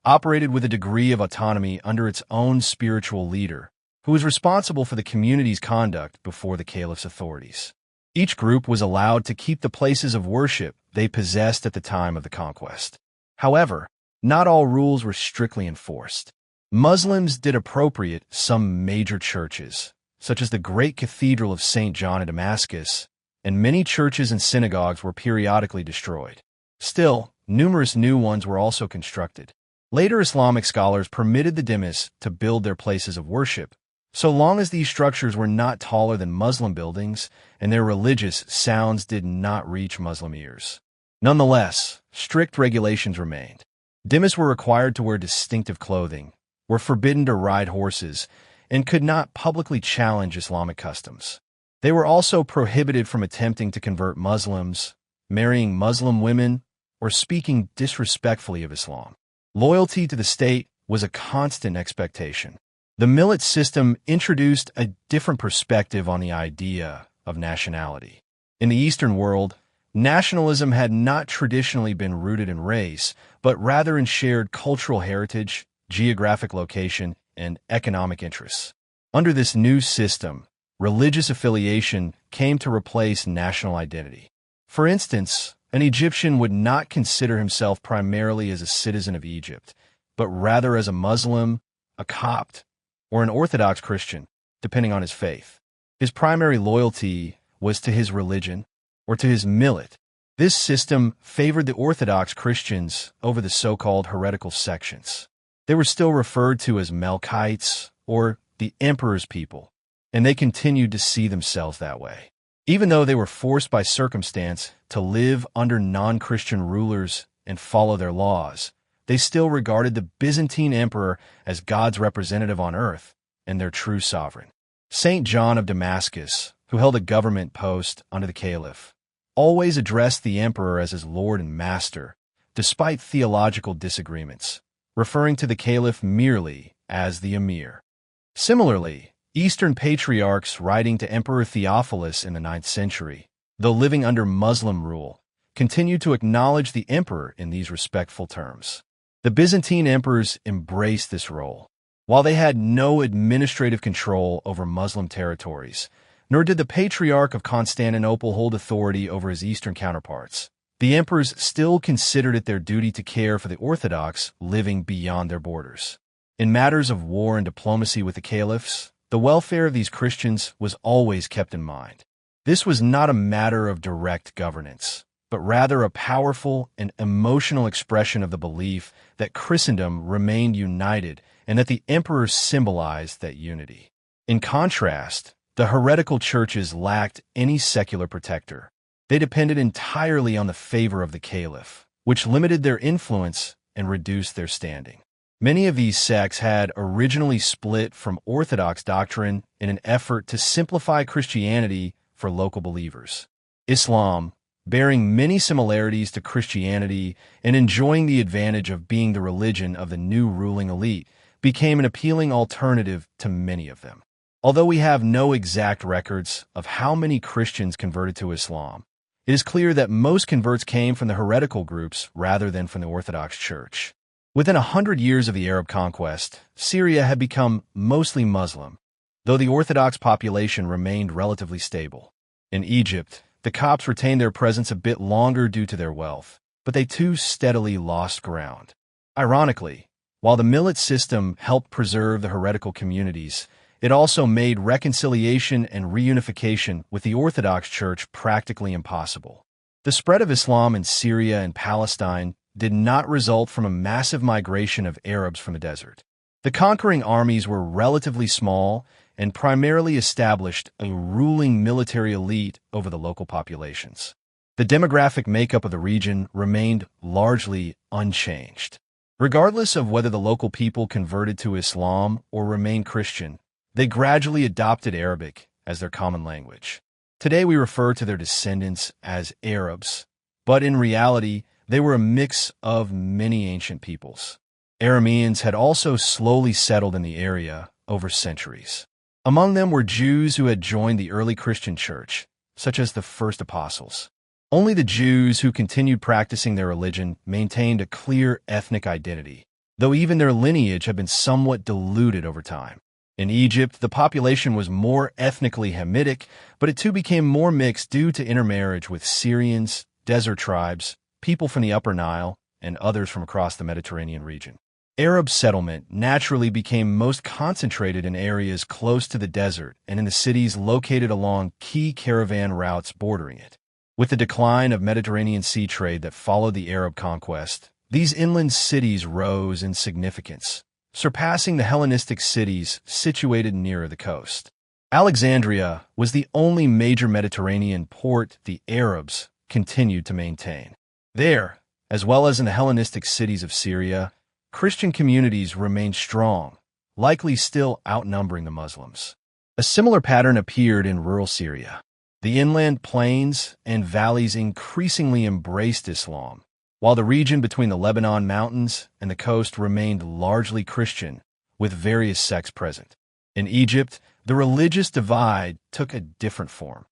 S1: operated with a degree of autonomy under its own spiritual leader, who was responsible for the community's conduct before the caliph's authorities. Each group was allowed to keep the places of worship they possessed at the time of the conquest. However, not all rules were strictly enforced. Muslims did appropriate some major churches, such as the Great Cathedral of St. John in Damascus, and many churches and synagogues were periodically destroyed. Still, numerous new ones were also constructed. Later Islamic scholars permitted the dhimmis to build their places of worship, so long as these structures were not taller than Muslim buildings and their religious sounds did not reach Muslim ears. Nonetheless, strict regulations remained. Dhimmis were required to wear distinctive clothing, were forbidden to ride horses, and could not publicly challenge Islamic customs. They were also prohibited from attempting to convert Muslims, marrying Muslim women, or speaking disrespectfully of Islam. Loyalty to the state was a constant expectation. The millet system introduced a different perspective on the idea of nationality. In the Eastern world, nationalism had not traditionally been rooted in race, but rather in shared cultural heritage, geographic location, and economic interests. Under this new system, religious affiliation came to replace national identity. For instance, an Egyptian would not consider himself primarily as a citizen of Egypt, but rather as a Muslim, a Copt, or an Orthodox Christian, depending on his faith. His primary loyalty was to his religion or to his millet, This system favored the Orthodox Christians over the so-called heretical sections. They were still referred to as Melkites, or the emperor's people, and they continued to see themselves that way. Even though they were forced by circumstance to live under non-Christian rulers and follow their laws, they still regarded the Byzantine emperor as God's representative on earth and their true sovereign. Saint John of Damascus, who held a government post under the Caliph, always addressed the emperor as his lord and master, despite theological disagreements, referring to the Caliph merely as the Emir. Similarly, Eastern patriarchs writing to Emperor Theophilus in the 9th century, though living under Muslim rule, continued to acknowledge the emperor in these respectful terms. The Byzantine emperors embraced this role. While they had no administrative control over Muslim territories, nor did the Patriarch of Constantinople hold authority over his Eastern counterparts, the emperors still considered it their duty to care for the Orthodox living beyond their borders. In matters of war and diplomacy with the caliphs, the welfare of these Christians was always kept in mind. This was not a matter of direct governance, but rather a powerful and emotional expression of the belief that Christendom remained united and that the emperors symbolized that unity. In contrast, the heretical churches lacked any secular protector. They depended entirely on the favor of the caliph, which limited their influence and reduced their standing. Many of these sects had originally split from Orthodox doctrine in an effort to simplify Christianity for local believers. Islam, bearing many similarities to Christianity and enjoying the advantage of being the religion of the new ruling elite, became an appealing alternative to many of them. Although we have no exact records of how many Christians converted to Islam, it is clear that most converts came from the heretical groups rather than from the Orthodox Church. Within 100 years of the Arab Conquest, Syria had become mostly Muslim, though the Orthodox population remained relatively stable. In Egypt, the Copts retained their presence a bit longer due to their wealth, but they too steadily lost ground. Ironically, while the millet system helped preserve the heretical communities, it also made reconciliation and reunification with the Orthodox Church practically impossible. The spread of Islam in Syria and Palestine did not result from a massive migration of Arabs from the desert. The conquering armies were relatively small and primarily established a ruling military elite over the local populations. The demographic makeup of the region remained largely unchanged. Regardless of whether the local people converted to Islam or remained Christian, they gradually adopted Arabic as their common language. Today we refer to their descendants as Arabs, but in reality, they were a mix of many ancient peoples. Arameans had also slowly settled in the area over centuries. Among them were Jews who had joined the early Christian church, such as the first apostles. Only the Jews who continued practicing their religion maintained a clear ethnic identity, though even their lineage had been somewhat diluted over time. In Egypt, the population was more ethnically Hamitic, but it too became more mixed due to intermarriage with Syrians, desert tribes, people from the Upper Nile, and others from across the Mediterranean region. Arab settlement naturally became most concentrated in areas close to the desert and in the cities located along key caravan routes bordering it. With the decline of Mediterranean sea trade that followed the Arab conquest, these inland cities rose in significance, surpassing the Hellenistic cities situated nearer the coast. Alexandria was the only major Mediterranean port the Arabs continued to maintain. There, as well as in the Hellenistic cities of Syria, Christian communities remained strong, likely still outnumbering the Muslims. A similar pattern appeared in rural Syria. The inland plains and valleys increasingly embraced Islam, while the region between the Lebanon mountains and the coast remained largely Christian, with various sects present. In Egypt, the religious divide took a different form.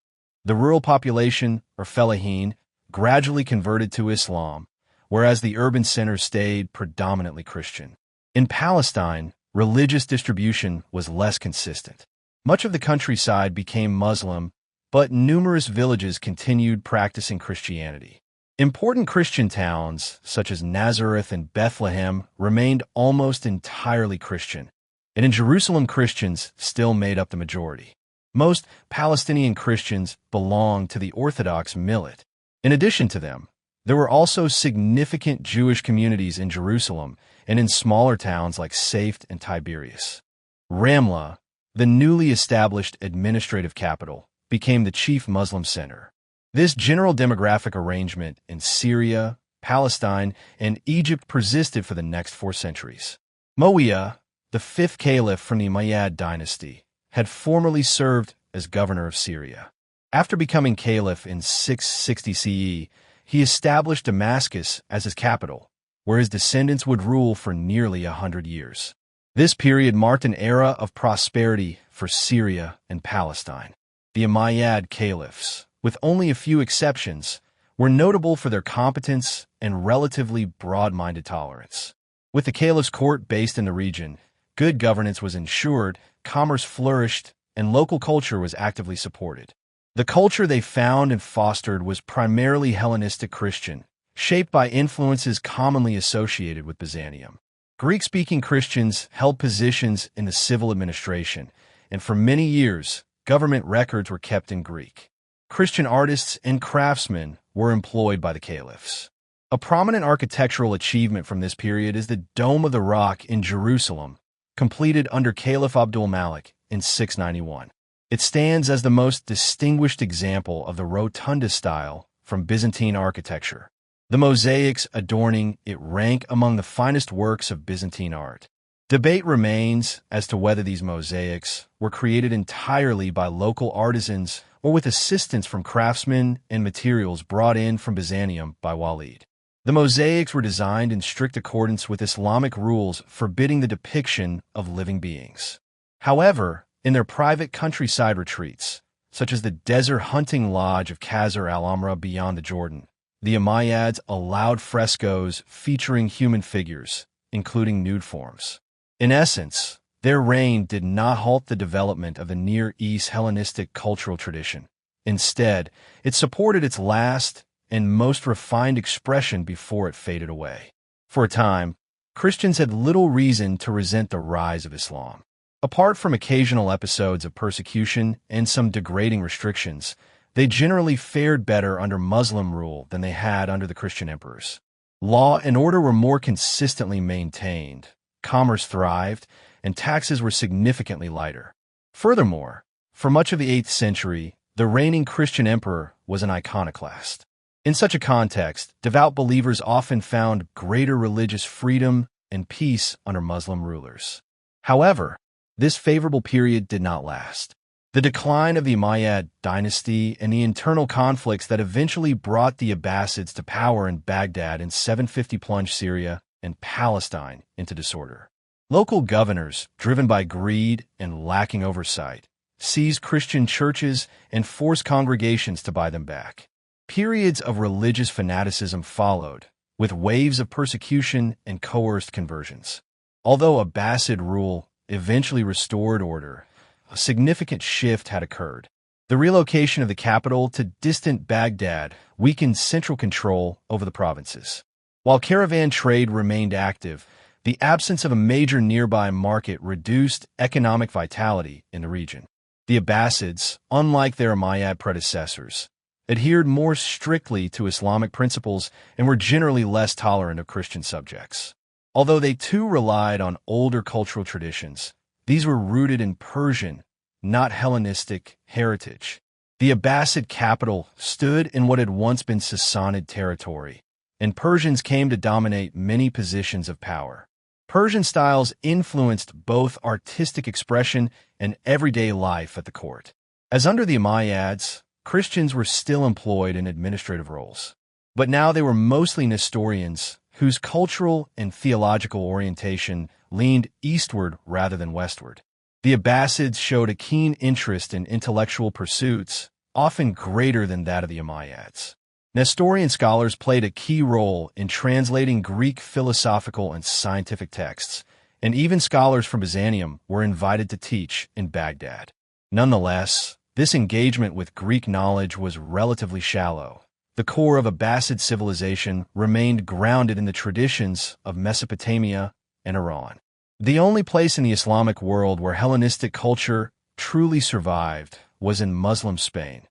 S1: The rural population, or fellahin, gradually converted to Islam, whereas the urban centers stayed predominantly Christian. In Palestine, religious distribution was less consistent. Much of the countryside became Muslim, but numerous villages continued practicing Christianity. Important Christian towns, such as Nazareth and Bethlehem, remained almost entirely Christian, and in Jerusalem Christians still made up the majority. Most Palestinian Christians belonged to the Orthodox millet. In addition to them, there were also significant Jewish communities in Jerusalem and in smaller towns like Safed and Tiberias. Ramla, the newly established administrative capital, became the chief Muslim center. This general demographic arrangement in Syria, Palestine, and Egypt persisted for the next 4 centuries. Muawiyah, the 5th caliph from the Umayyad dynasty, had formerly served as governor of Syria. After becoming caliph in 660 CE, he established Damascus as his capital, where his descendants would rule for nearly 100 years. This period marked an era of prosperity for Syria and Palestine. The Umayyad caliphs, with only a few exceptions, were notable for their competence and relatively broad-minded tolerance. With the caliph's court based in the region, good governance was ensured, commerce flourished, and local culture was actively supported. The culture they found and fostered was primarily Hellenistic Christian, shaped by influences commonly associated with Byzantium. Greek-speaking Christians held positions in the civil administration, and for many years, government records were kept in Greek. Christian artists and craftsmen were employed by the caliphs. A prominent architectural achievement from this period is the Dome of the Rock in Jerusalem, completed under Caliph Abdul Malik in 691. It stands as the most distinguished example of the rotunda style from Byzantine architecture. The mosaics adorning it rank among the finest works of Byzantine art. Debate remains as to whether these mosaics were created entirely by local artisans or with assistance from craftsmen and materials brought in from Byzantium by Walid. The mosaics were designed in strict accordance with Islamic rules forbidding the depiction of living beings. However, in their private countryside retreats, such as the desert hunting lodge of Qasr al-Amra beyond the Jordan, the Umayyads allowed frescoes featuring human figures, including nude forms. In essence, their reign did not halt the development of the Near East Hellenistic cultural tradition. Instead, it supported its last and most refined expression before it faded away. For a time, Christians had little reason to resent the rise of Islam. Apart from occasional episodes of persecution and some degrading restrictions, they generally fared better under Muslim rule than they had under the Christian emperors. Law and order were more consistently maintained, commerce thrived, and taxes were significantly lighter. Furthermore, for much of the 8th century, the reigning Christian emperor was an iconoclast. In such a context, devout believers often found greater religious freedom and peace under Muslim rulers. However, this favorable period did not last. The decline of the Umayyad dynasty and the internal conflicts that eventually brought the Abbasids to power in Baghdad in 750 plunged Syria and Palestine into disorder. Local governors, driven by greed and lacking oversight, seized Christian churches and forced congregations to buy them back. Periods of religious fanaticism followed, with waves of persecution and coerced conversions. Although Abbasid rule eventually restored order, a significant shift had occurred. The relocation of the capital to distant Baghdad weakened central control over the provinces. While caravan trade remained active, the absence of a major nearby market reduced economic vitality in the region. The Abbasids, unlike their Umayyad predecessors, adhered more strictly to Islamic principles and were generally less tolerant of Christian subjects. Although they too relied on older cultural traditions, these were rooted in Persian, not Hellenistic, heritage. The Abbasid capital stood in what had once been Sassanid territory, and Persians came to dominate many positions of power. Persian styles influenced both artistic expression and everyday life at the court. As under the Umayyads, Christians were still employed in administrative roles, but now they were mostly Nestorians whose cultural and theological orientation leaned eastward rather than westward. The Abbasids showed a keen interest in intellectual pursuits, often greater than that of the Umayyads. Nestorian scholars played a key role in translating Greek philosophical and scientific texts, and even scholars from Byzantium were invited to teach in Baghdad. Nonetheless, this engagement with Greek knowledge was relatively shallow. The core of Abbasid civilization remained grounded in the traditions of Mesopotamia and Iran. The only place in the Islamic world where Hellenistic culture truly survived was in Muslim Spain,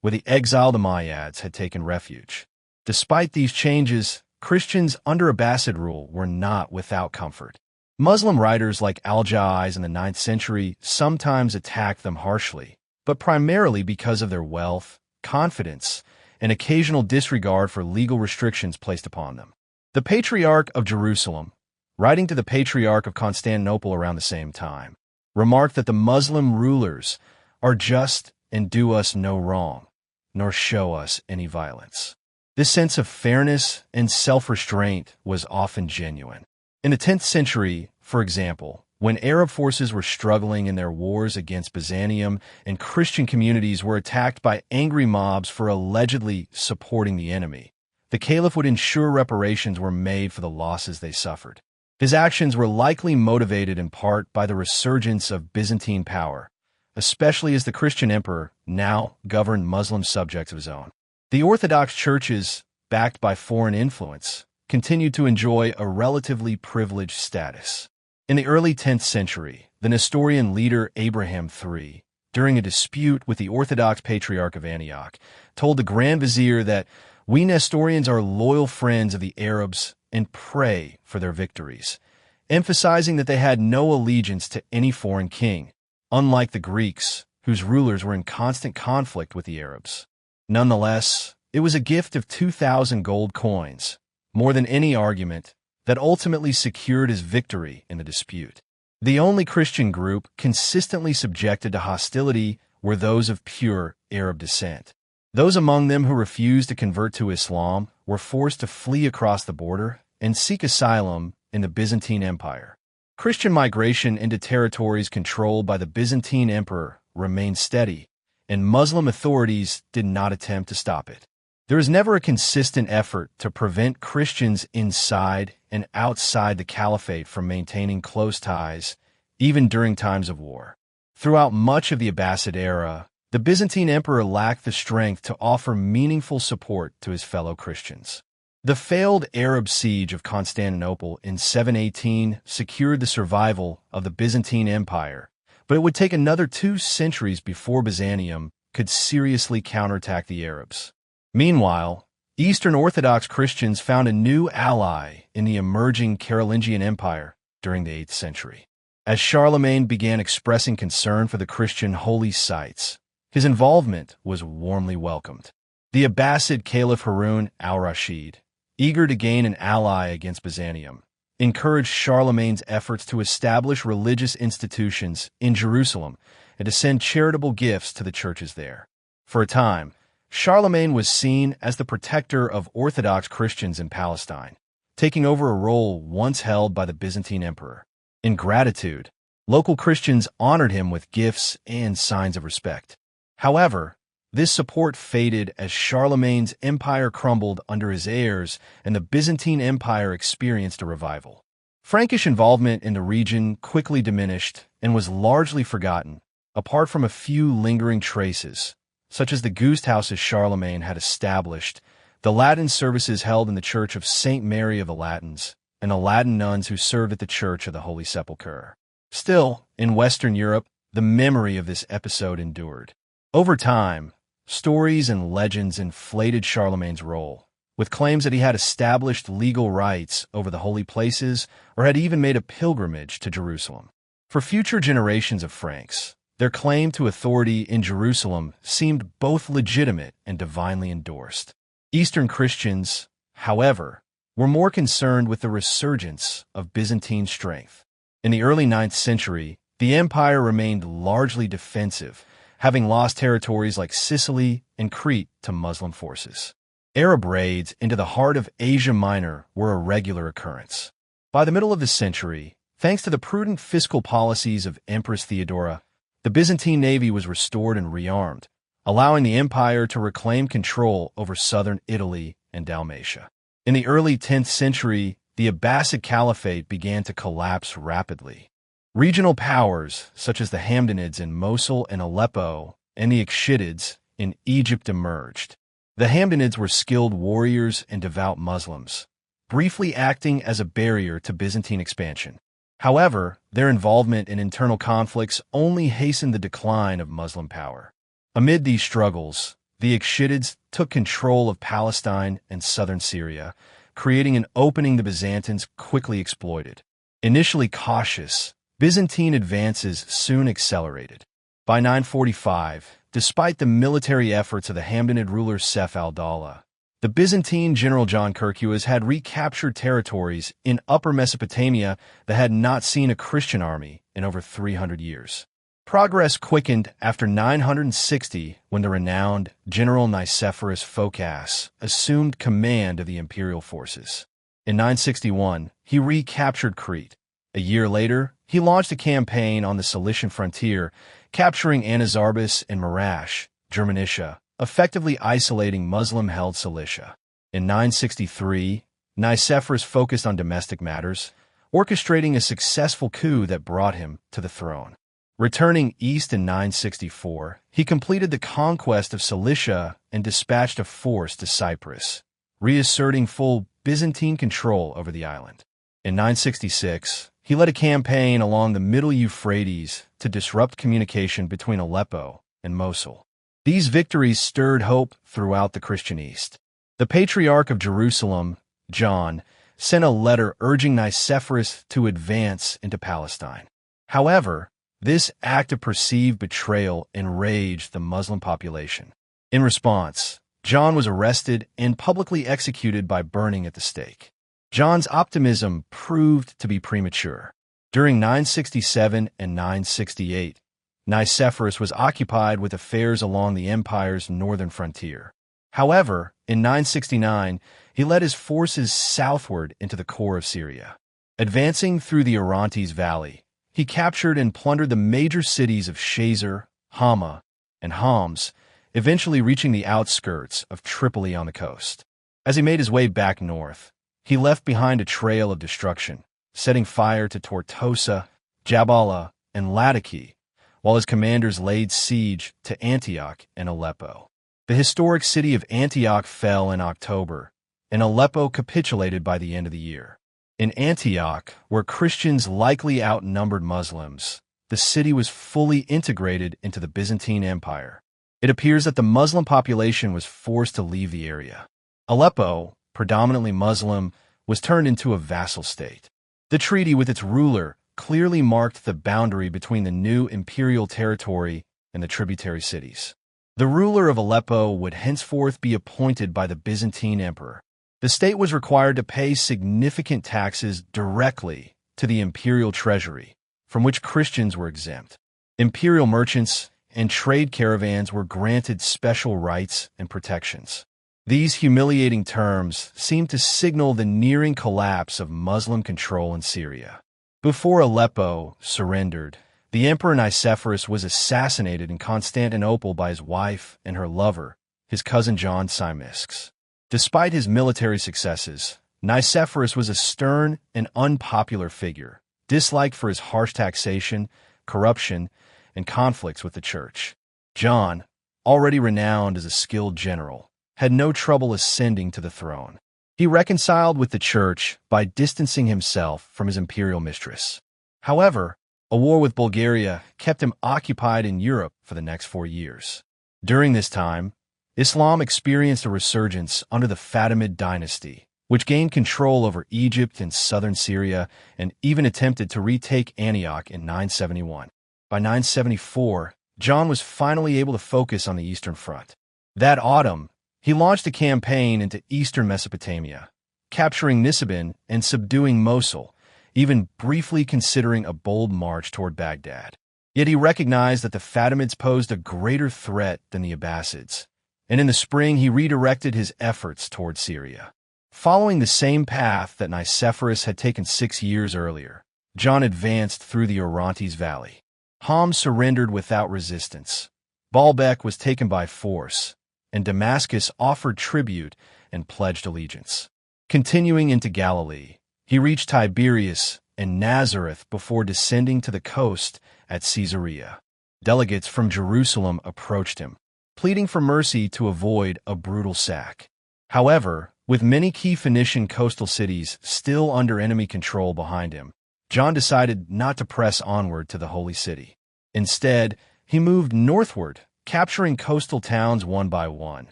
S1: where the exiled Umayyads had taken refuge. Despite these changes, Christians under Abbasid rule were not without comfort. Muslim writers like Al-Jaiz in the 9th century sometimes attacked them harshly, but primarily because of their wealth, confidence, and occasional disregard for legal restrictions placed upon them. The Patriarch of Jerusalem, writing to the Patriarch of Constantinople around the same time, remarked that the Muslim rulers are just and do us no wrong, nor show us any violence. This sense of fairness and self-restraint was often genuine. In the 10th century, for example, when Arab forces were struggling in their wars against Byzantium and Christian communities were attacked by angry mobs for allegedly supporting the enemy, the Caliph would ensure reparations were made for the losses they suffered. His actions were likely motivated in part by the resurgence of Byzantine power, especially as the Christian emperor now governed Muslim subjects of his own. The Orthodox churches, backed by foreign influence, continued to enjoy a relatively privileged status. In the early 10th century, the Nestorian leader Abraham III, during a dispute with the Orthodox Patriarch of Antioch, told the Grand Vizier that we Nestorians are loyal friends of the Arabs and pray for their victories, emphasizing that they had no allegiance to any foreign king, unlike the Greeks, whose rulers were in constant conflict with the Arabs. Nonetheless, it was a gift of 2,000 gold coins, more than any argument, that ultimately secured his victory in the dispute. The only Christian group consistently subjected to hostility were those of pure Arab descent. Those among them who refused to convert to Islam were forced to flee across the border and seek asylum in the Byzantine Empire. Christian migration into territories controlled by the Byzantine Emperor remained steady, and Muslim authorities did not attempt to stop it. There was never a consistent effort to prevent Christians inside and outside the Caliphate from maintaining close ties, even during times of war. Throughout much of the Abbasid era, the Byzantine Emperor lacked the strength to offer meaningful support to his fellow Christians. The failed Arab siege of Constantinople in 718 secured the survival of the Byzantine Empire, but it would take another 2 centuries before Byzantium could seriously counterattack the Arabs. Meanwhile, Eastern Orthodox Christians found a new ally in the emerging Carolingian Empire during the 8th century. As Charlemagne began expressing concern for the Christian holy sites, his involvement was warmly welcomed. The Abbasid Caliph Harun al-Rashid, eager to gain an ally against Byzantium, encouraged Charlemagne's efforts to establish religious institutions in Jerusalem and to send charitable gifts to the churches there. For a time, Charlemagne was seen as the protector of Orthodox Christians in Palestine, taking over a role once held by the Byzantine emperor. In gratitude, local Christians honored him with gifts and signs of respect. However, this support faded as Charlemagne's empire crumbled under his heirs and the Byzantine Empire experienced a revival. Frankish involvement in the region quickly diminished and was largely forgotten, apart from a few lingering traces, such as the Gust houses Charlemagne had established, the Latin services held in the Church of St. Mary of the Latins, and the Latin nuns who served at the Church of the Holy Sepulchre. Still, in Western Europe, the memory of this episode endured. Over time, stories and legends inflated Charlemagne's role, with claims that he had established legal rights over the holy places or had even made a pilgrimage to Jerusalem. For future generations of Franks, their claim to authority in Jerusalem seemed both legitimate and divinely endorsed. Eastern Christians, however, were more concerned with the resurgence of Byzantine strength. In the early 9th century, the empire remained largely defensive, having lost territories like Sicily and Crete to Muslim forces. Arab raids into the heart of Asia Minor were a regular occurrence. By the middle of the century, thanks to the prudent fiscal policies of Empress Theodora, the Byzantine navy was restored and rearmed, allowing the empire to reclaim control over southern Italy and Dalmatia. In the early 10th century, the Abbasid Caliphate began to collapse rapidly. Regional powers, such as the Hamdanids in Mosul and Aleppo, and the Ikhshidids in Egypt emerged. The Hamdanids were skilled warriors and devout Muslims, briefly acting as a barrier to Byzantine expansion. However, their involvement in internal conflicts only hastened the decline of Muslim power. Amid these struggles, the Ikhshitids took control of Palestine and southern Syria, creating an opening the Byzantines quickly exploited. Initially cautious, Byzantine advances soon accelerated. By 945, despite the military efforts of the Hamdanid ruler Sef al-Dawla, the Byzantine general John Kirkuas had recaptured territories in Upper Mesopotamia that had not seen a Christian army in over 300 years. Progress quickened after 960 when the renowned General Nicephorus Phocas assumed command of the imperial forces. In 961, he recaptured Crete. A year later, he launched a campaign on the Cilician frontier, capturing Anazarbus and Marash, Germanisha, effectively isolating Muslim-held Cilicia. In 963, Nicephorus focused on domestic matters, orchestrating a successful coup that brought him to the throne. Returning east in 964, he completed the conquest of Cilicia and dispatched a force to Cyprus, reasserting full Byzantine control over the island. In 966, he led a campaign along the Middle Euphrates to disrupt communication between Aleppo and Mosul. These victories stirred hope throughout the Christian East. The Patriarch of Jerusalem, John, sent a letter urging Nicephorus to advance into Palestine. However, this act of perceived betrayal enraged the Muslim population. In response, John was arrested and publicly executed by burning at the stake. John's optimism proved to be premature. During 967 and 968, Nicephorus was occupied with affairs along the empire's northern frontier. However, in 969, he led his forces southward into the core of Syria. Advancing through the Orontes Valley, he captured and plundered the major cities of Shazer, Hama, and Homs, eventually reaching the outskirts of Tripoli on the coast. As he made his way back north, he left behind a trail of destruction, setting fire to Tortosa, Jabala, and Laodike, while his commanders laid siege to Antioch and Aleppo. The historic city of Antioch fell in October, and Aleppo capitulated by the end of the year. In Antioch, where Christians likely outnumbered Muslims, the city was fully integrated into the Byzantine Empire. It appears that the Muslim population was forced to leave the area. Aleppo, predominantly Muslim, was turned into a vassal state. The treaty with its ruler clearly marked the boundary between the new imperial territory and the tributary cities. The ruler of Aleppo would henceforth be appointed by the Byzantine emperor. The state was required to pay significant taxes directly to the imperial treasury, from which Christians were exempt. Imperial merchants and trade caravans were granted special rights and protections. These humiliating terms seemed to signal the nearing collapse of Muslim control in Syria. Before Aleppo surrendered, the Emperor Nicephorus was assassinated in Constantinople by his wife and her lover, his cousin John Tzimiskes. Despite his military successes, Nicephorus was a stern and unpopular figure, disliked for his harsh taxation, corruption, and conflicts with the church. John, already renowned as a skilled general, had no trouble ascending to the throne. He reconciled with the church by distancing himself from his imperial mistress. However, a war with Bulgaria kept him occupied in Europe for the next 4 years. During this time, Islam experienced a resurgence under the Fatimid dynasty, which gained control over Egypt and southern Syria and even attempted to retake Antioch in 971. By 974, John was finally able to focus on the Eastern Front. That autumn, he launched a campaign into eastern Mesopotamia, capturing Nisibin and subduing Mosul, even briefly considering a bold march toward Baghdad. Yet he recognized that the Fatimids posed a greater threat than the Abbasids, and in the spring he redirected his efforts toward Syria. Following the same path that Nicephorus had taken 6 years earlier, John advanced through the Orontes Valley. Homs surrendered without resistance. Baalbek was taken by force, and Damascus offered tribute and pledged allegiance. Continuing into Galilee, he reached Tiberias and Nazareth before descending to the coast at Caesarea. Delegates from Jerusalem approached him, pleading for mercy to avoid a brutal sack. However, with many key Phoenician coastal cities still under enemy control behind him, John decided not to press onward to the Holy City. Instead, he moved northward capturing coastal towns one by one,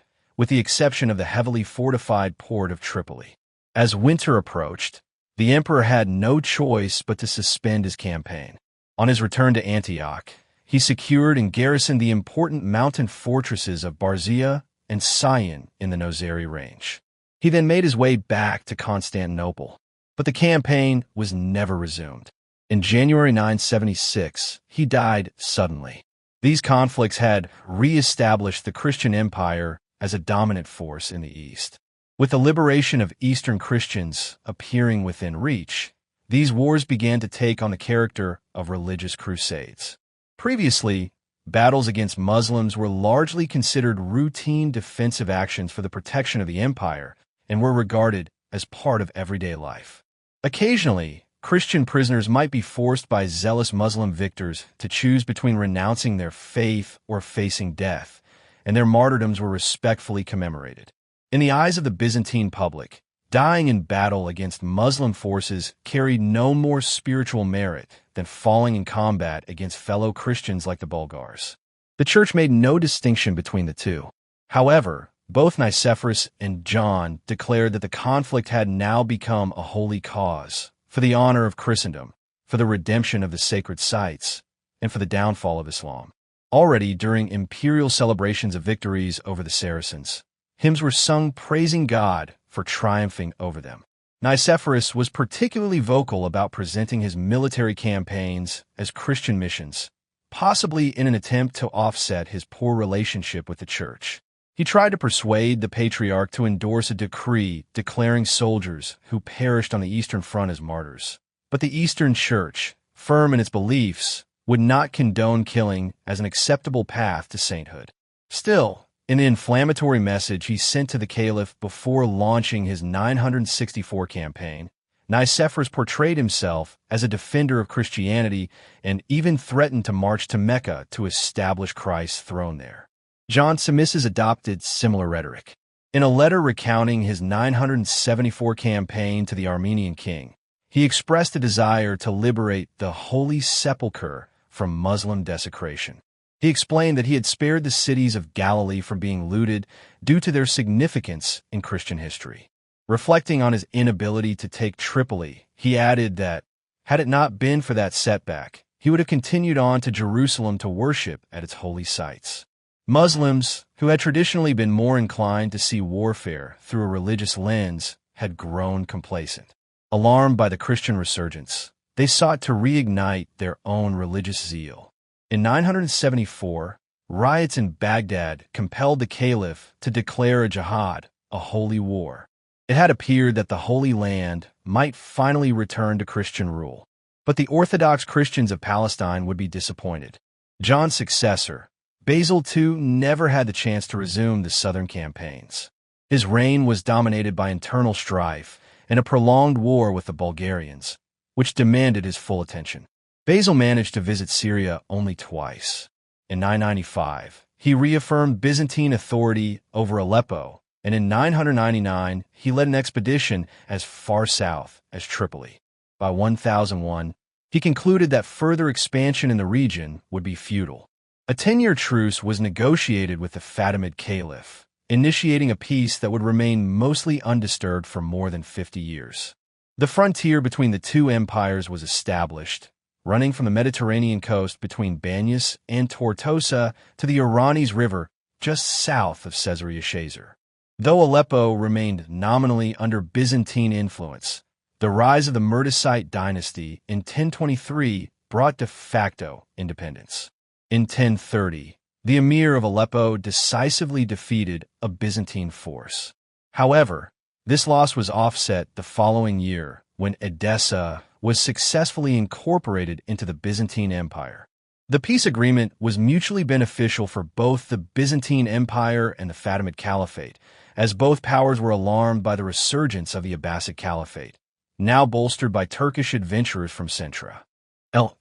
S1: with the exception of the heavily fortified port of Tripoli. As winter approached, the emperor had no choice but to suspend his campaign. On his return to Antioch, he secured and garrisoned the important mountain fortresses of Barzia and Sion in the Nozeri range. He then made his way back to Constantinople, but the campaign was never resumed. In January 976, he died suddenly. These conflicts had re-established the Christian Empire as a dominant force in the East. With the liberation of Eastern Christians appearing within reach, these wars began to take on the character of religious crusades. Previously, battles against Muslims were largely considered routine defensive actions for the protection of the empire and were regarded as part of everyday life. Occasionally, Christian prisoners might be forced by zealous Muslim victors to choose between renouncing their faith or facing death, and their martyrdoms were respectfully commemorated. In the eyes of the Byzantine public, dying in battle against Muslim forces carried no more spiritual merit than falling in combat against fellow Christians like the Bulgars. The Church made no distinction between the two. However, both Nicephorus and John declared that the conflict had now become a holy cause, for the honor of Christendom, for the redemption of the sacred sites, and for the downfall of Islam. Already during imperial celebrations of victories over the Saracens, hymns were sung praising God for triumphing over them. Nicephorus was particularly vocal about presenting his military campaigns as Christian missions, possibly in an attempt to offset his poor relationship with the Church. He tried to persuade the Patriarch to endorse a decree declaring soldiers who perished on the Eastern Front as martyrs. But the Eastern Church, firm in its beliefs, would not condone killing as an acceptable path to sainthood. Still, in the inflammatory message he sent to the Caliph before launching his 964 campaign, Nicephorus portrayed himself as a defender of Christianity and even threatened to march to Mecca to establish Christ's throne there. John Zimisces adopted similar rhetoric. In a letter recounting his 974 campaign to the Armenian king, he expressed a desire to liberate the Holy Sepulchre from Muslim desecration. He explained that he had spared the cities of Galilee from being looted due to their significance in Christian history. Reflecting on his inability to take Tripoli, he added that, had it not been for that setback, he would have continued on to Jerusalem to worship at its holy sites. Muslims, who had traditionally been more inclined to see warfare through a religious lens, had grown complacent. Alarmed by the Christian resurgence, they sought to reignite their own religious zeal. In 974, riots in Baghdad compelled the Caliph to declare a jihad, a holy war. It had appeared that the Holy Land might finally return to Christian rule. But the Orthodox Christians of Palestine would be disappointed. John's successor, Basil II, never had the chance to resume the southern campaigns. His reign was dominated by internal strife and a prolonged war with the Bulgarians, which demanded his full attention. Basil managed to visit Syria only twice. In 995, he reaffirmed Byzantine authority over Aleppo, and in 999, he led an expedition as far south as Tripoli. By 1001, he concluded that further expansion in the region would be futile. A 10-year truce was negotiated with the Fatimid Caliph, initiating a peace that would remain mostly undisturbed for more than 50 years. The frontier between the two empires was established, running from the Mediterranean coast between Banyas and Tortosa to the Orontes River just south of Caesarea Shazer. Though Aleppo remained nominally under Byzantine influence, the rise of the Murtisite dynasty in 1023 brought de facto independence. In 1030, the emir of Aleppo decisively defeated a Byzantine force. However, this loss was offset the following year when Edessa was successfully incorporated into the Byzantine Empire. The peace agreement was mutually beneficial for both the Byzantine Empire and the Fatimid Caliphate, as both powers were alarmed by the resurgence of the Abbasid Caliphate, now bolstered by Turkish adventurers from Central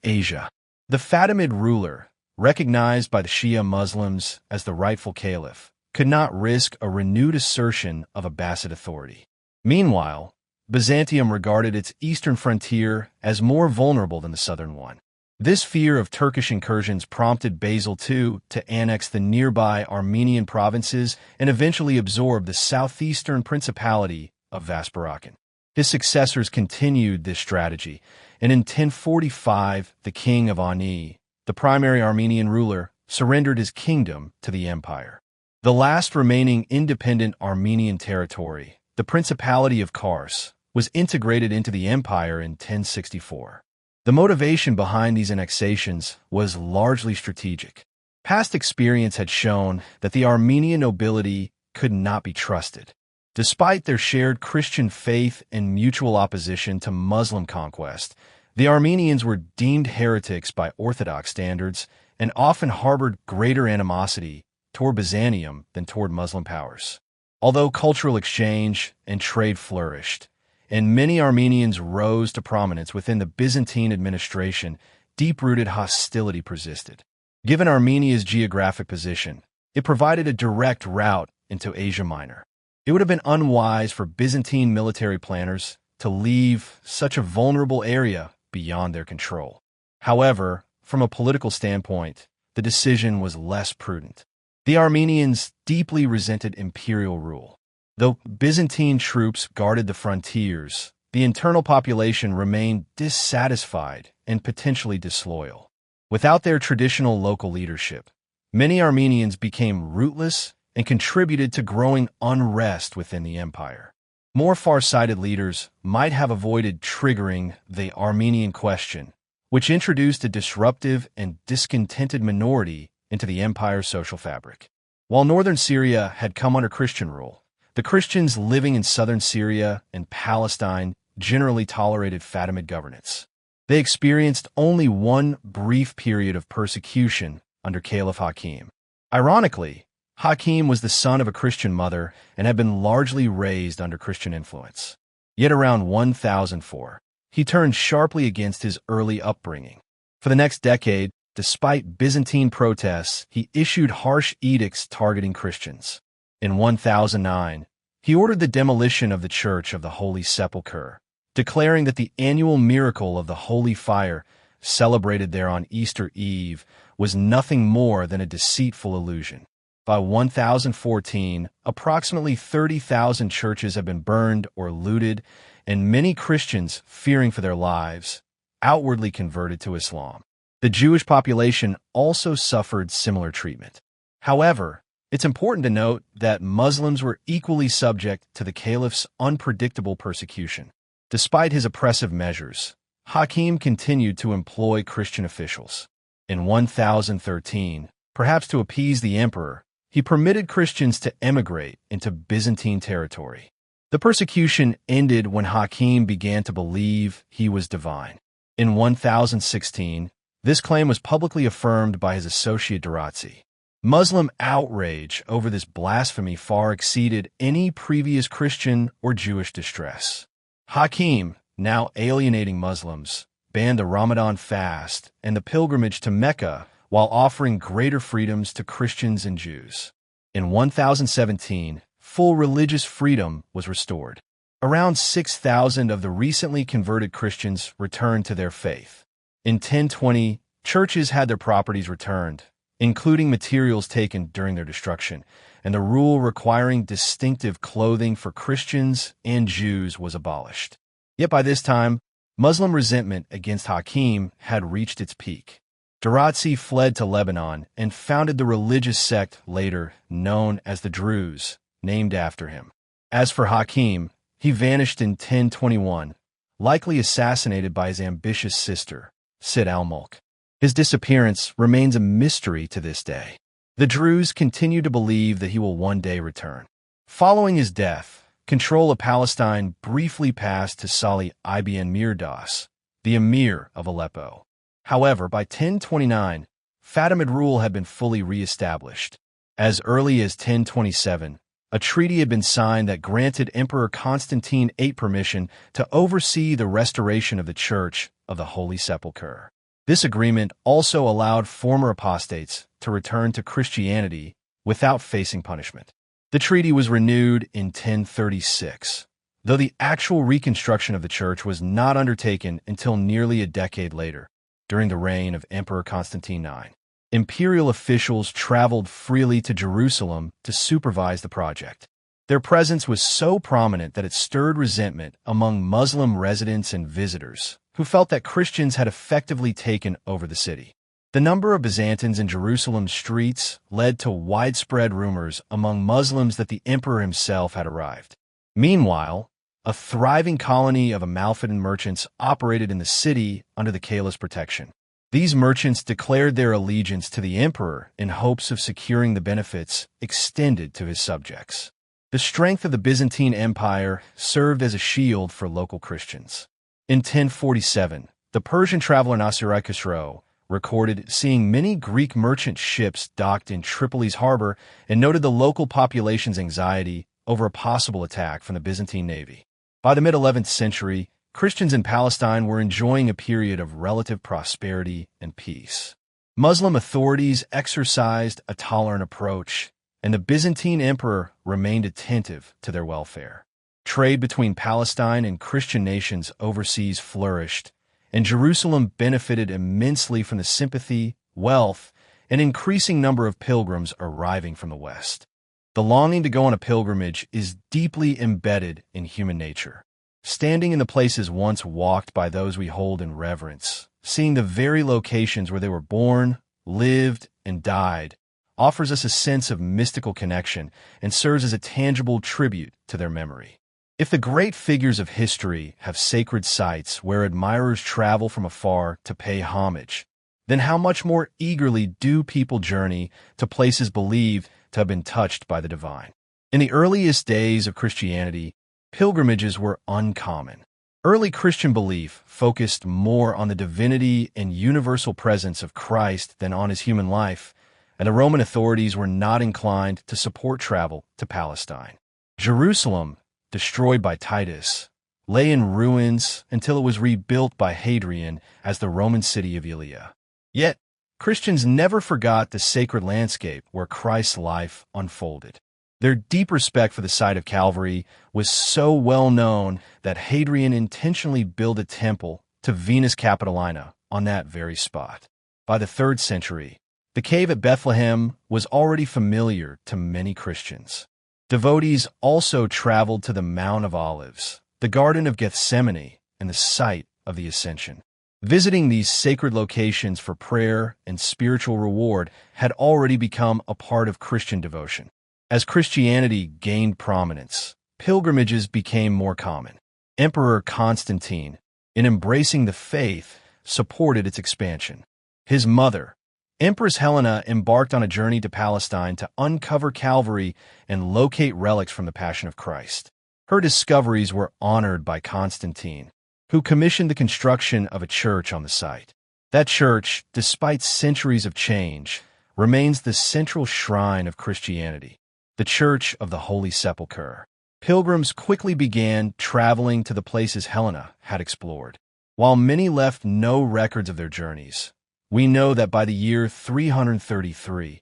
S1: Asia. The Fatimid ruler, recognized by the Shia Muslims as the rightful caliph, could not risk a renewed assertion of Abbasid authority. Meanwhile, Byzantium regarded its eastern frontier as more vulnerable than the southern one. This fear of Turkish incursions prompted Basil II to annex the nearby Armenian provinces and eventually absorb the southeastern principality of Vaspurakan. His successors continued this strategy, and in 1045, the king of Ani, the primary Armenian ruler, surrendered his kingdom to the empire. The last remaining independent Armenian territory, the Principality of Kars, was integrated into the empire in 1064. The motivation behind these annexations was largely strategic. Past experience had shown that the Armenian nobility could not be trusted. Despite their shared Christian faith and mutual opposition to Muslim conquest, the Armenians were deemed heretics by Orthodox standards and often harbored greater animosity toward Byzantium than toward Muslim powers. Although cultural exchange and trade flourished, and many Armenians rose to prominence within the Byzantine administration, deep-rooted hostility persisted. Given Armenia's geographic position, it provided a direct route into Asia Minor. It would have been unwise for Byzantine military planners to leave such a vulnerable area beyond their control. However, from a political standpoint, the decision was less prudent. The Armenians deeply resented imperial rule. Though Byzantine troops guarded the frontiers, the internal population remained dissatisfied and potentially disloyal. Without their traditional local leadership, many Armenians became rootless and contributed to growing unrest within the empire. More far-sighted leaders might have avoided triggering the Armenian question, which introduced a disruptive and discontented minority into the empire's social fabric. While northern Syria had come under Christian rule, the Christians living in southern Syria and Palestine generally tolerated Fatimid governance. They experienced only one brief period of persecution under Caliph Hakim. Ironically, Hakim was the son of a Christian mother and had been largely raised under Christian influence. Yet around 1004, he turned sharply against his early upbringing. For the next decade, despite Byzantine protests, he issued harsh edicts targeting Christians. In 1009, he ordered the demolition of the Church of the Holy Sepulchre, declaring that the annual miracle of the Holy Fire, celebrated there on Easter Eve, was nothing more than a deceitful illusion. By 1014, approximately 30,000 churches had been burned or looted, and many Christians, fearing for their lives, outwardly converted to Islam. The Jewish population also suffered similar treatment. However, it's important to note that Muslims were equally subject to the caliph's unpredictable persecution. Despite his oppressive measures, Hakim continued to employ Christian officials. In 1013, perhaps to appease the emperor, he permitted Christians to emigrate into Byzantine territory. The persecution ended when Hakim began to believe he was divine. In 1016, this claim was publicly affirmed by his associate Durazzi. Muslim outrage over this blasphemy far exceeded any previous Christian or Jewish distress. Hakim, now alienating Muslims, banned the Ramadan fast and the pilgrimage to Mecca while offering greater freedoms to Christians and Jews. In 1017, full religious freedom was restored. Around 6,000 of the recently converted Christians returned to their faith. In 1020, churches had their properties returned, including materials taken during their destruction, and the rule requiring distinctive clothing for Christians and Jews was abolished. Yet by this time, Muslim resentment against Hakim had reached its peak. Durazzi fled to Lebanon and founded the religious sect later known as the Druze, named after him. As for Hakim, he vanished in 1021, likely assassinated by his ambitious sister, Sid al-Mulk. His disappearance remains a mystery to this day. The Druze continue to believe that he will one day return. Following his death, control of Palestine briefly passed to Salih ibn Mirdas, the emir of Aleppo. However, by 1029, Fatimid rule had been fully re-established. As early as 1027, a treaty had been signed that granted Emperor Constantine VIII permission to oversee the restoration of the Church of the Holy Sepulchre. This agreement also allowed former apostates to return to Christianity without facing punishment. The treaty was renewed in 1036, though the actual reconstruction of the church was not undertaken until nearly a decade later. during the reign of Emperor Constantine IX. Imperial officials traveled freely to Jerusalem to supervise the project. Their presence was so prominent that it stirred resentment among Muslim residents and visitors, who felt that Christians had effectively taken over the city. The number of Byzantines in Jerusalem's streets led to widespread rumors among Muslims that the emperor himself had arrived. Meanwhile, a thriving colony of Amalfitan merchants operated in the city under the Caliph's protection. These merchants declared their allegiance to the emperor in hopes of securing the benefits extended to his subjects. The strength of the Byzantine Empire served as a shield for local Christians. In 1047, the Persian traveler Nasir Khusro recorded seeing many Greek merchant ships docked in Tripoli's harbor and noted the local population's anxiety over a possible attack from the Byzantine navy. By the mid-11th century, Christians in Palestine were enjoying a period of relative prosperity and peace. Muslim authorities exercised a tolerant approach, and the Byzantine emperor remained attentive to their welfare. Trade between Palestine and Christian nations overseas flourished, and Jerusalem benefited immensely from the sympathy, wealth, and increasing number of pilgrims arriving from the West. The longing to go on a pilgrimage is deeply embedded in human nature. Standing in the places once walked by those we hold in reverence, seeing the very locations where they were born, lived, and died, offers us a sense of mystical connection and serves as a tangible tribute to their memory. If the great figures of history have sacred sites where admirers travel from afar to pay homage, then how much more eagerly do people journey to places believed to have been touched by the divine? In the earliest days of Christianity, pilgrimages were uncommon. Early Christian belief focused more on the divinity and universal presence of Christ than on his human life, and the Roman authorities were not inclined to support travel to Palestine. Jerusalem, destroyed by Titus, lay in ruins until it was rebuilt by Hadrian as the Roman city of Aelia. Yet, Christians never forgot the sacred landscape where Christ's life unfolded. Their deep respect for the site of Calvary was so well known that Hadrian intentionally built a temple to Venus Capitolina on that very spot. By the 3rd century, the cave at Bethlehem was already familiar to many Christians. Devotees also traveled to the Mount of Olives, the Garden of Gethsemane, and the site of the Ascension. Visiting these sacred locations for prayer and spiritual reward had already become a part of Christian devotion. As Christianity gained prominence, pilgrimages became more common. Emperor Constantine, in embracing the faith, supported its expansion. His mother, Empress Helena, embarked on a journey to Palestine to uncover Calvary and locate relics from the Passion of Christ. Her discoveries were honored by Constantine, who commissioned the construction of a church on the site. That church, despite centuries of change, remains the central shrine of Christianity, the Church of the Holy Sepulchre. Pilgrims quickly began traveling to the places Helena had explored. While many left no records of their journeys, we know that by the year 333,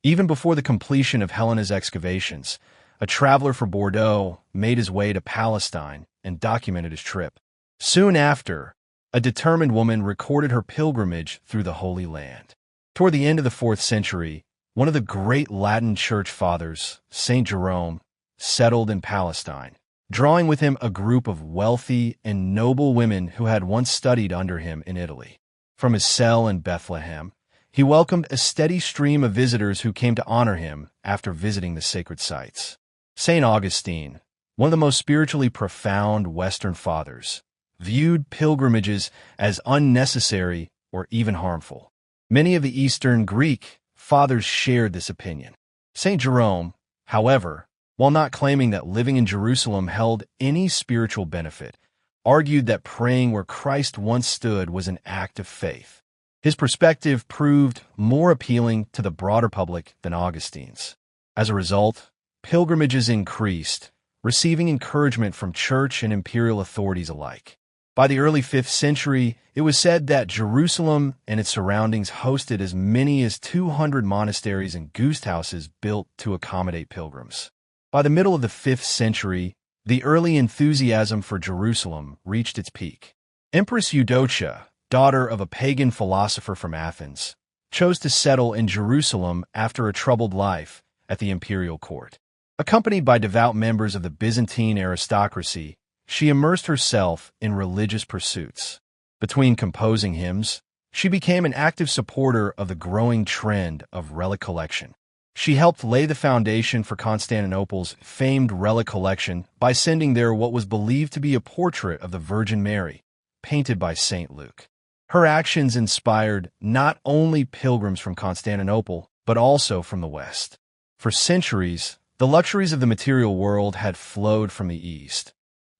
S1: even before the completion of Helena's excavations, a traveler from Bordeaux made his way to Palestine and documented his trip. Soon after, a determined woman recorded her pilgrimage through the Holy Land. Toward the end of the 4th century, one of the great Latin Church fathers, Saint Jerome, settled in Palestine, drawing with him a group of wealthy and noble women who had once studied under him in Italy. From his cell in Bethlehem, he welcomed a steady stream of visitors who came to honor him after visiting the sacred sites. St. Augustine, one of the most spiritually profound Western fathers, viewed pilgrimages as unnecessary or even harmful. Many of the Eastern Greek fathers shared this opinion. St. Jerome, however, while not claiming that living in Jerusalem held any spiritual benefit, argued that praying where Christ once stood was an act of faith. His perspective proved more appealing to the broader public than Augustine's. As a result, pilgrimages increased, receiving encouragement from church and imperial authorities alike. By the early 5th century, it was said that Jerusalem and its surroundings hosted as many as 200 monasteries and guesthouses built to accommodate pilgrims. By the middle of the 5th century, the early enthusiasm for Jerusalem reached its peak. Empress Eudocia daughter of a pagan philosopher from Athens, chose to settle in Jerusalem after a troubled life at the imperial court. Accompanied by devout members of the Byzantine aristocracy, she immersed herself in religious pursuits. Between composing hymns, she became an active supporter of the growing trend of relic collection. She helped lay the foundation for Constantinople's famed relic collection by sending there what was believed to be a portrait of the Virgin Mary, painted by Saint Luke. Her actions inspired not only pilgrims from Constantinople, but also from the West. For centuries, the luxuries of the material world had flowed from the East.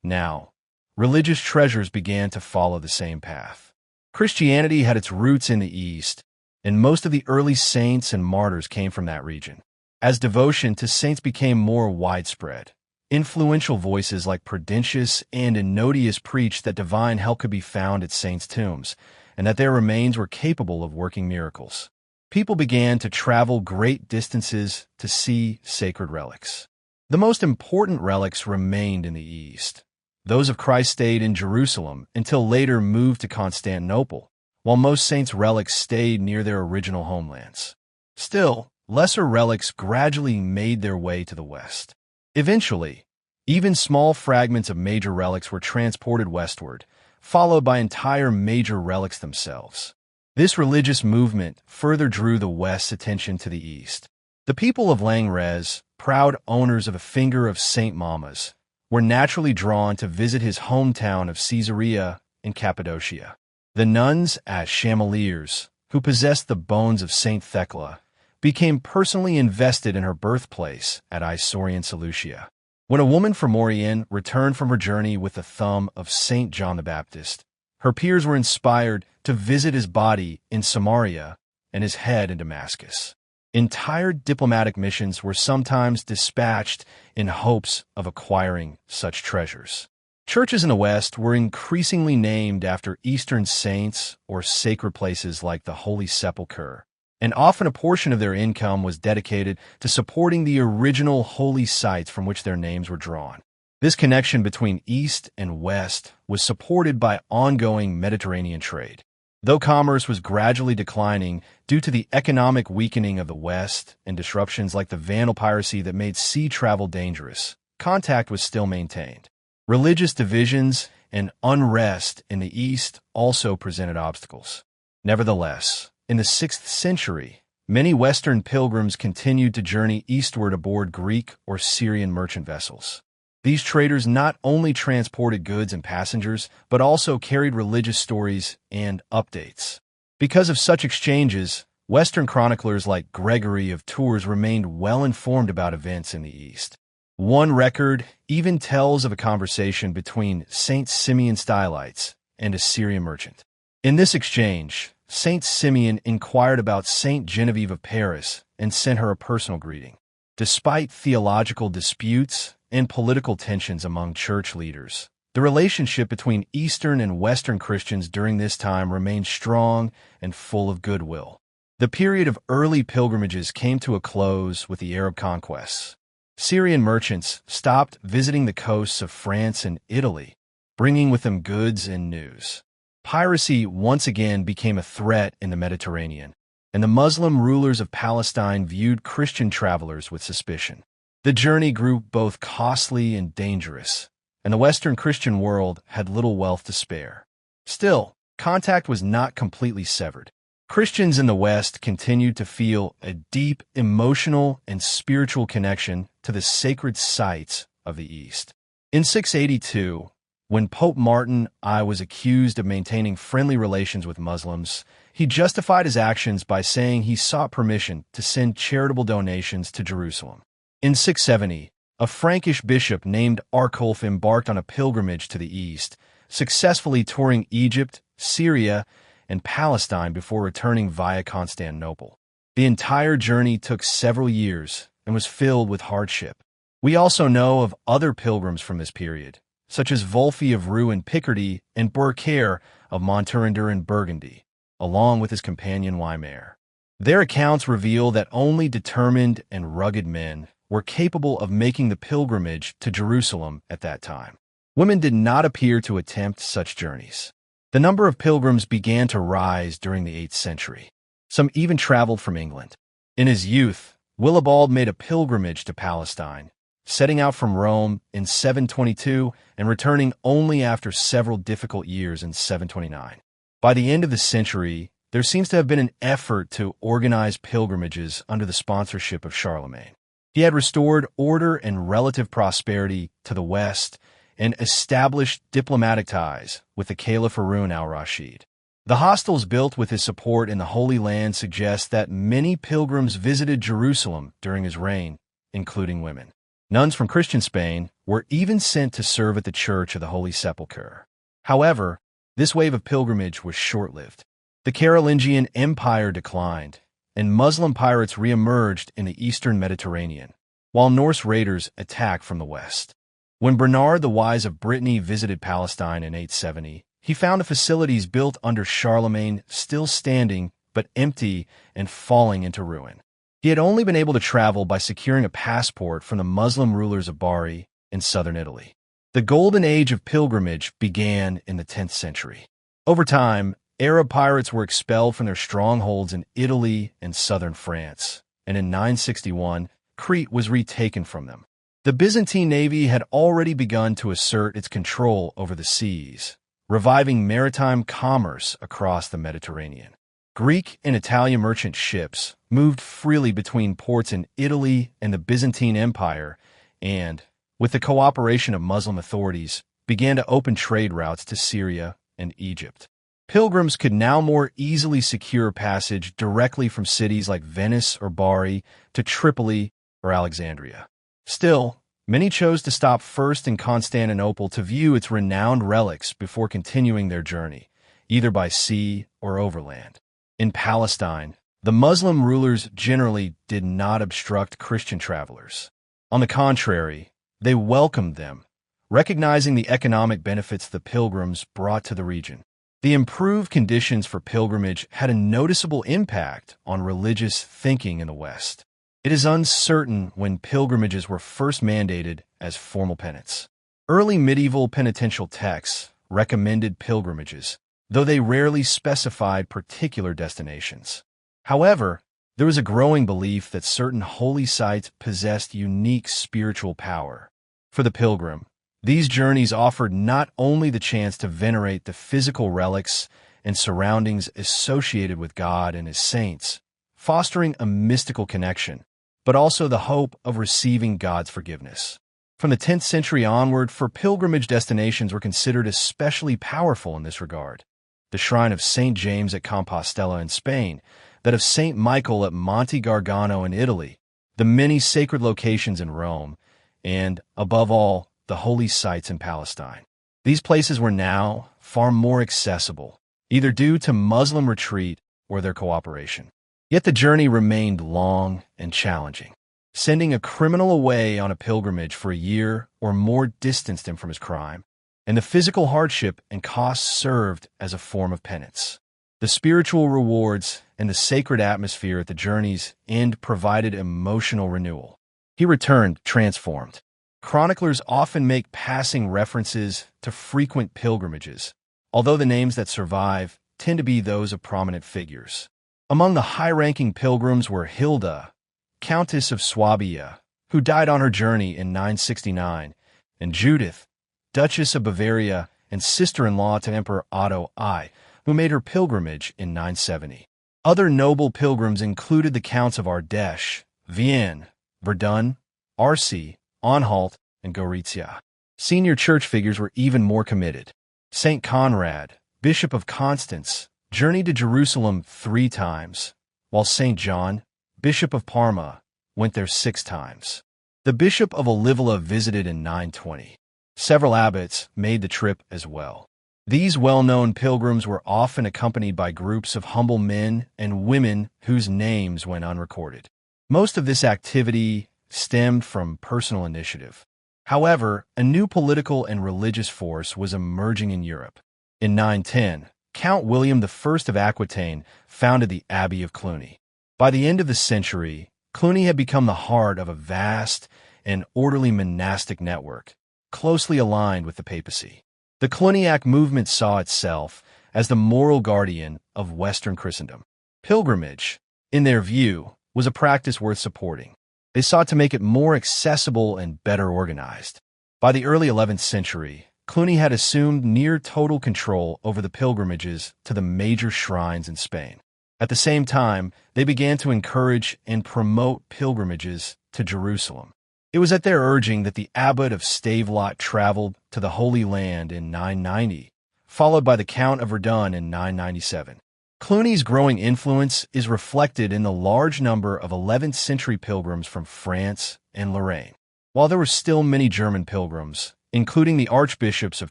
S1: Now, religious treasures began to follow the same path. Christianity had its roots in the East, and most of the early saints and martyrs came from that region. As devotion to saints became more widespread, influential voices like Prudentius and Ennodius preached that divine help could be found at saints' tombs, and that their remains were capable of working miracles. People began to travel great distances to see sacred relics. The most important relics remained in the East. Those of Christ stayed in Jerusalem until later moved to Constantinople, while most saints' relics stayed near their original homelands. Still, lesser relics gradually made their way to the West. Eventually, even small fragments of major relics were transported westward, followed by entire major relics themselves. This religious movement further drew the West's attention to the East. The people of Langres, proud owners of a finger of St. Mamas, were naturally drawn to visit his hometown of Caesarea in Cappadocia. The nuns at Chamaliers, who possessed the bones of St. Thecla, became personally invested in her birthplace at Isaurian Seleucia. When a woman from Orient returned from her journey with the thumb of St. John the Baptist, her peers were inspired to visit his body in Samaria and his head in Damascus. Entire diplomatic missions were sometimes dispatched in hopes of acquiring such treasures. Churches in the West were increasingly named after Eastern saints or sacred places like the Holy Sepulchre, and often a portion of their income was dedicated to supporting the original holy sites from which their names were drawn. This connection between East and West was supported by ongoing Mediterranean trade. Though commerce was gradually declining due to the economic weakening of the West and disruptions like the Vandal piracy that made sea travel dangerous, contact was still maintained. Religious divisions and unrest in the East also presented obstacles. Nevertheless, in the 6th century, many Western pilgrims continued to journey eastward aboard Greek or Syrian merchant vessels. These traders not only transported goods and passengers, but also carried religious stories and updates. Because of such exchanges, Western chroniclers like Gregory of Tours remained well informed about events in the East. One record even tells of a conversation between Saint Simeon Stylites and a Syrian merchant. In this exchange, Saint Simeon inquired about Saint Genevieve of Paris and sent her a personal greeting. Despite theological disputes and political tensions among church leaders, the relationship between Eastern and Western Christians during this time remained strong and full of goodwill. The period of early pilgrimages came to a close with the Arab conquests. Syrian merchants stopped visiting the coasts of France and Italy, bringing with them goods and news. Piracy once again became a threat in the Mediterranean, and the Muslim rulers of Palestine viewed Christian travelers with suspicion. The journey grew both costly and dangerous, and the Western Christian world had little wealth to spare. Still, contact was not completely severed. Christians in the West continued to feel a deep emotional and spiritual connection to the sacred sites of the East. In 682, when Pope Martin I was accused of maintaining friendly relations with Muslims, he justified his actions by saying he sought permission to send charitable donations to Jerusalem. In 670, a Frankish bishop named Arculf embarked on a pilgrimage to the East, successfully touring Egypt, Syria, and Palestine before returning via Constantinople. The entire journey took several years and was filled with hardship. We also know of other pilgrims from this period, such as Wulfi of Rouen in Picardy and Burcaire of Monturandre in Burgundy, along with his companion Wymer. Their accounts reveal that only determined and rugged men were capable of making the pilgrimage to Jerusalem at that time. Women did not appear to attempt such journeys. The number of pilgrims began to rise during the 8th century. Some even traveled from England. In his youth, Willibald made a pilgrimage to Palestine, setting out from Rome in 722 and returning only after several difficult years in 729. By the end of the century, there seems to have been an effort to organize pilgrimages under the sponsorship of Charlemagne. He had restored order and relative prosperity to the West and established diplomatic ties with the Caliph Harun al-Rashid. The hostels built with his support in the Holy Land suggest that many pilgrims visited Jerusalem during his reign, including women. Nuns from Christian Spain were even sent to serve at the Church of the Holy Sepulchre. However, this wave of pilgrimage was short-lived. The Carolingian Empire declined, and Muslim pirates re-emerged in the eastern Mediterranean, while Norse raiders attacked from the west. When Bernard the Wise of Brittany visited Palestine in 870, he found the facilities built under Charlemagne still standing but empty and falling into ruin. He had only been able to travel by securing a passport from the Muslim rulers of Bari in southern Italy. The golden age of pilgrimage began in the 10th century. Over time, Arab pirates were expelled from their strongholds in Italy and southern France, and in 961, Crete was retaken from them. The Byzantine navy had already begun to assert its control over the seas, reviving maritime commerce across the Mediterranean. Greek and Italian merchant ships moved freely between ports in Italy and the Byzantine Empire and, with the cooperation of Muslim authorities, began to open trade routes to Syria and Egypt. Pilgrims could now more easily secure passage directly from cities like Venice or Bari to Tripoli or Alexandria. Still, many chose to stop first in Constantinople to view its renowned relics before continuing their journey, either by sea or overland. In Palestine, the Muslim rulers generally did not obstruct Christian travelers. On the contrary, they welcomed them, recognizing the economic benefits the pilgrims brought to the region. The improved conditions for pilgrimage had a noticeable impact on religious thinking in the West. It is uncertain when pilgrimages were first mandated as formal penance. Early medieval penitential texts recommended pilgrimages, though they rarely specified particular destinations. However, there was a growing belief that certain holy sites possessed unique spiritual power. For the pilgrim, these journeys offered not only the chance to venerate the physical relics and surroundings associated with God and his saints, fostering a mystical connection, but also the hope of receiving God's forgiveness. From the 10th century onward, for pilgrimage destinations were considered especially powerful in this regard. The shrine of St. James at Compostela in Spain, that of St. Michael at Monte Gargano in Italy, the many sacred locations in Rome, and, above all, the holy sites in Palestine. These places were now far more accessible, either due to Muslim retreat or their cooperation. Yet the journey remained long and challenging. Sending a criminal away on a pilgrimage for a year or more distanced him from his crime, and the physical hardship and costs served as a form of penance. The spiritual rewards and the sacred atmosphere at the journey's end provided emotional renewal. He returned transformed. Chroniclers often make passing references to frequent pilgrimages, although the names that survive tend to be those of prominent figures. Among the high-ranking pilgrims were Hilda, Countess of Swabia, who died on her journey in 969, and Judith, Duchess of Bavaria and sister-in-law to Emperor Otto I, who made her pilgrimage in 970. Other noble pilgrims included the Counts of Ardèche, Vienne, Verdun, Arcy, Anhalt, and Gorizia. Senior church figures were even more committed. Saint Conrad, Bishop of Constance, journeyed to Jerusalem 3 times, while Saint John, Bishop of Parma, went there 6 times. The Bishop of Olivola visited in 920. Several abbots made the trip as well. These well-known pilgrims were often accompanied by groups of humble men and women whose names went unrecorded. Most of this activity stemmed from personal initiative. However, a new political and religious force was emerging in Europe. In 910, Count William I of Aquitaine founded the Abbey of Cluny. By the end of the century, Cluny had become the heart of a vast and orderly monastic network, closely aligned with the papacy. The Cluniac movement saw itself as the moral guardian of Western Christendom. Pilgrimage, in their view, was a practice worth supporting. They sought to make it more accessible and better organized. By the early 11th century, Cluny had assumed near total control over the pilgrimages to the major shrines in Spain. At the same time, they began to encourage and promote pilgrimages to Jerusalem. It was at their urging that the abbot of Stavelot traveled to the Holy Land in 990, followed by the Count of Verdun in 997. Cluny's growing influence is reflected in the large number of 11th century pilgrims from France and Lorraine. While there were still many German pilgrims, including the archbishops of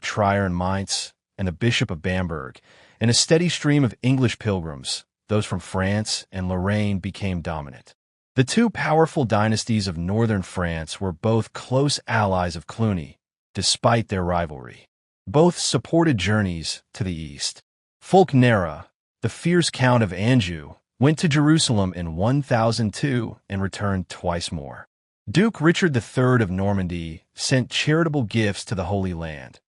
S1: Trier and Mainz and the Bishop of Bamberg, and a steady stream of English pilgrims, those from France and Lorraine became dominant. The two powerful dynasties of northern France were both close allies of Cluny, despite their rivalry. Both supported journeys to the east. Fulk Nerra, the fierce Count of Anjou, went to Jerusalem in 1002 and returned twice more. Duke Richard III of Normandy sent charitable gifts to the Holy Land,